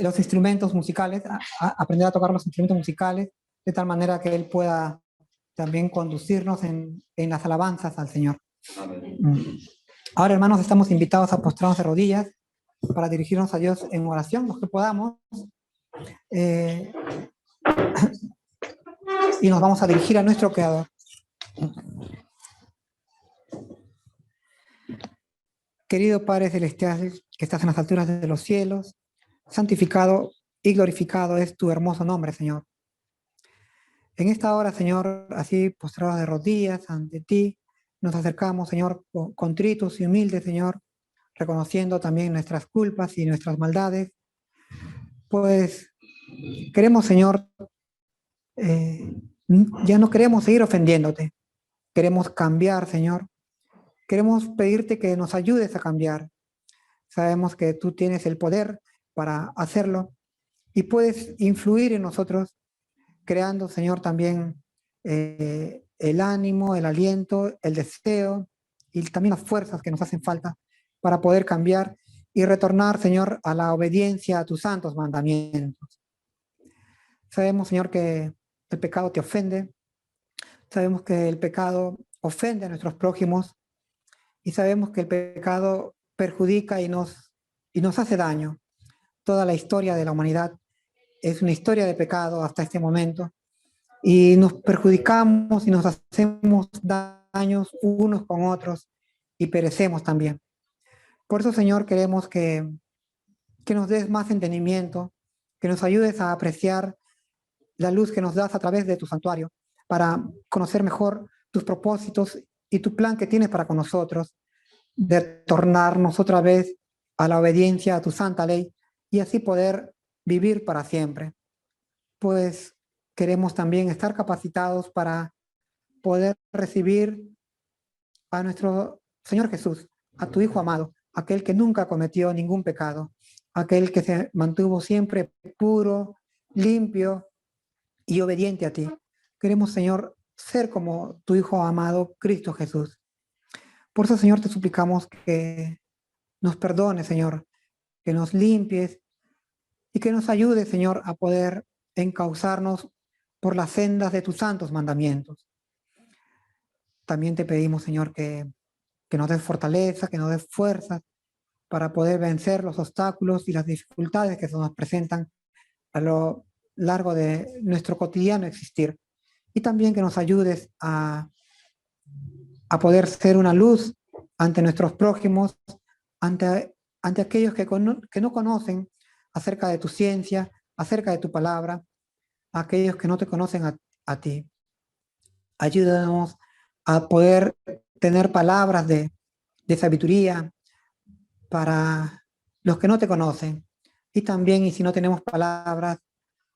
los instrumentos musicales, a aprender a tocar los instrumentos musicales, de tal manera que Él pueda también conducirnos en las alabanzas al Señor. Amén. Ahora, hermanos, estamos invitados a postrarnos de rodillas para dirigirnos a Dios en oración, los que podamos. Y nos vamos a dirigir a nuestro Creador. Querido Padre Celestial, que estás en las alturas de los cielos, santificado y glorificado es tu hermoso nombre, Señor. En esta hora, Señor, así postrados de rodillas ante ti, nos acercamos, Señor, contritos y humildes, Señor, reconociendo también nuestras culpas y nuestras maldades, pues queremos, Señor, ya no queremos seguir ofendiéndote, queremos cambiar, Señor, queremos pedirte que nos ayudes a cambiar. Sabemos que tú tienes el poder para hacerlo y puedes influir en nosotros, creando, Señor, también el ánimo, el aliento, el deseo y también las fuerzas que nos hacen falta para poder cambiar y retornar, Señor, a la obediencia a tus santos mandamientos. Sabemos, Señor, que el pecado te ofende, sabemos que el pecado ofende a nuestros prójimos y sabemos que el pecado perjudica y nos hace daño. Toda la historia de la humanidad es una historia de pecado hasta este momento y nos perjudicamos y nos hacemos daños unos con otros y perecemos también. Por eso, Señor, queremos que nos des más entendimiento, que nos ayudes a apreciar la luz que nos das a través de tu santuario para conocer mejor tus propósitos y tu plan que tienes para con nosotros, de tornarnos otra vez a la obediencia a tu santa ley y así poder vivir para siempre. Pues queremos también estar capacitados para poder recibir a nuestro Señor Jesús, a tu Hijo amado, aquel que nunca cometió ningún pecado, aquel que se mantuvo siempre puro, limpio y obediente a ti. Queremos, Señor, ser como tu Hijo amado, Cristo Jesús. Por eso, Señor, te suplicamos que nos perdones, Señor, que nos limpies y que nos ayudes, Señor, a poder encauzarnos por las sendas de tus santos mandamientos. También te pedimos, Señor, que nos des fortaleza, que nos des fuerzas para poder vencer los obstáculos y las dificultades que se nos presentan a lo largo de nuestro cotidiano existir. Y también que nos ayudes a poder ser una luz ante nuestros prójimos, ante aquellos que no conocen acerca de tu ciencia, acerca de tu palabra, aquellos que no te conocen a ti. Ayúdanos a poder tener palabras de sabiduría, para los que no te conocen. Y también, y si no tenemos palabras,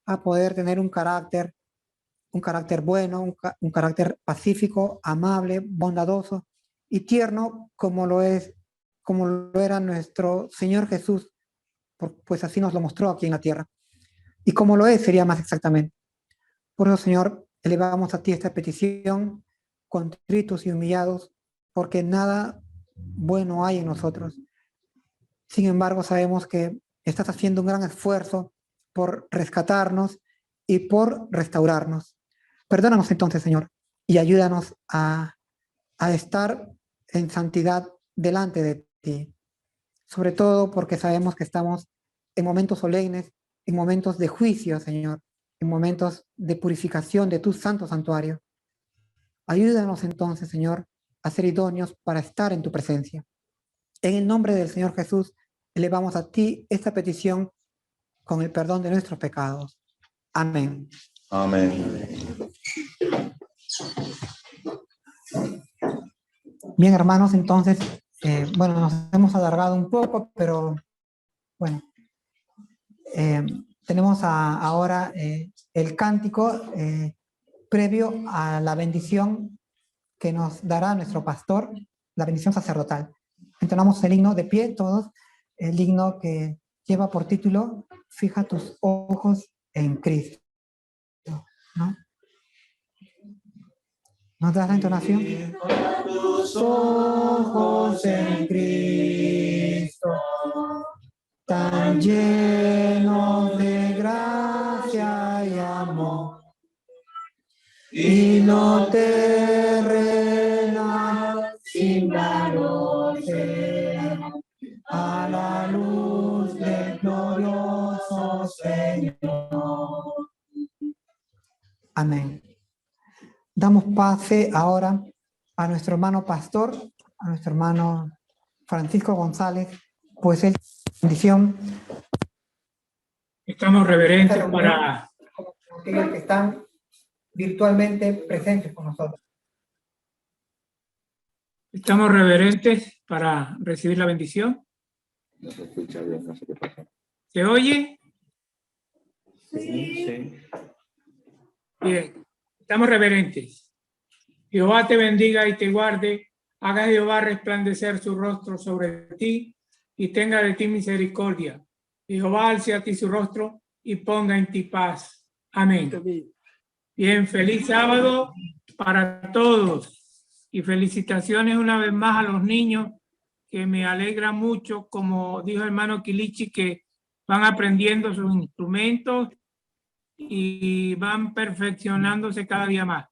a poder tener un carácter bueno, un carácter pacífico, amable, bondadoso y tierno como lo era nuestro Señor Jesús, pues así nos lo mostró aquí en la tierra. Y como lo es, sería más exactamente. Por eso, Señor, elevamos a ti esta petición, contritos y humillados, porque nada bueno hay en nosotros. Sin embargo, sabemos que estás haciendo un gran esfuerzo por rescatarnos y por restaurarnos. Perdónanos entonces, Señor, y ayúdanos a estar en santidad delante de ti. Sobre todo porque sabemos que estamos en momentos solemnes, en momentos de juicio, Señor, en momentos de purificación de tu santo santuario. Ayúdanos entonces, Señor, a ser idóneos para estar en tu presencia. En el nombre del Señor Jesús, elevamos a ti esta petición con el perdón de nuestros pecados. Amén. Amén. Bien, hermanos, entonces, bueno, nos hemos alargado un poco, pero bueno, tenemos ahora el cántico previo a la bendición que nos dará nuestro pastor, la bendición sacerdotal. Entonamos el himno de pie, todos, el himno que lleva por título Fija tus ojos en Cristo, ¿no? ¿Nos das la entonación? Fija tus ojos en Cristo, tan lleno de gracia y amor, y no terrenal, sin valor será, a la luz del glorioso Señor. Amén. Damos pase ahora a nuestro hermano pastor, a nuestro hermano Francisco González, pues él, bendición. Estamos reverentes para... Aquellos que están virtualmente presentes con nosotros. Estamos reverentes para recibir la bendición. No se escucha bien, no sé qué pasa. ¿Se oye? Sí. Bien, estamos reverentes. Jehová te bendiga y te guarde, haga Jehová resplandecer su rostro sobre ti y tenga de ti misericordia. Jehová alce a ti su rostro y ponga en ti paz. Amén. Bien, feliz sábado para todos y felicitaciones una vez más a los niños, que me alegra mucho, como dijo el hermano Kilichi, que van aprendiendo sus instrumentos y van perfeccionándose cada día más.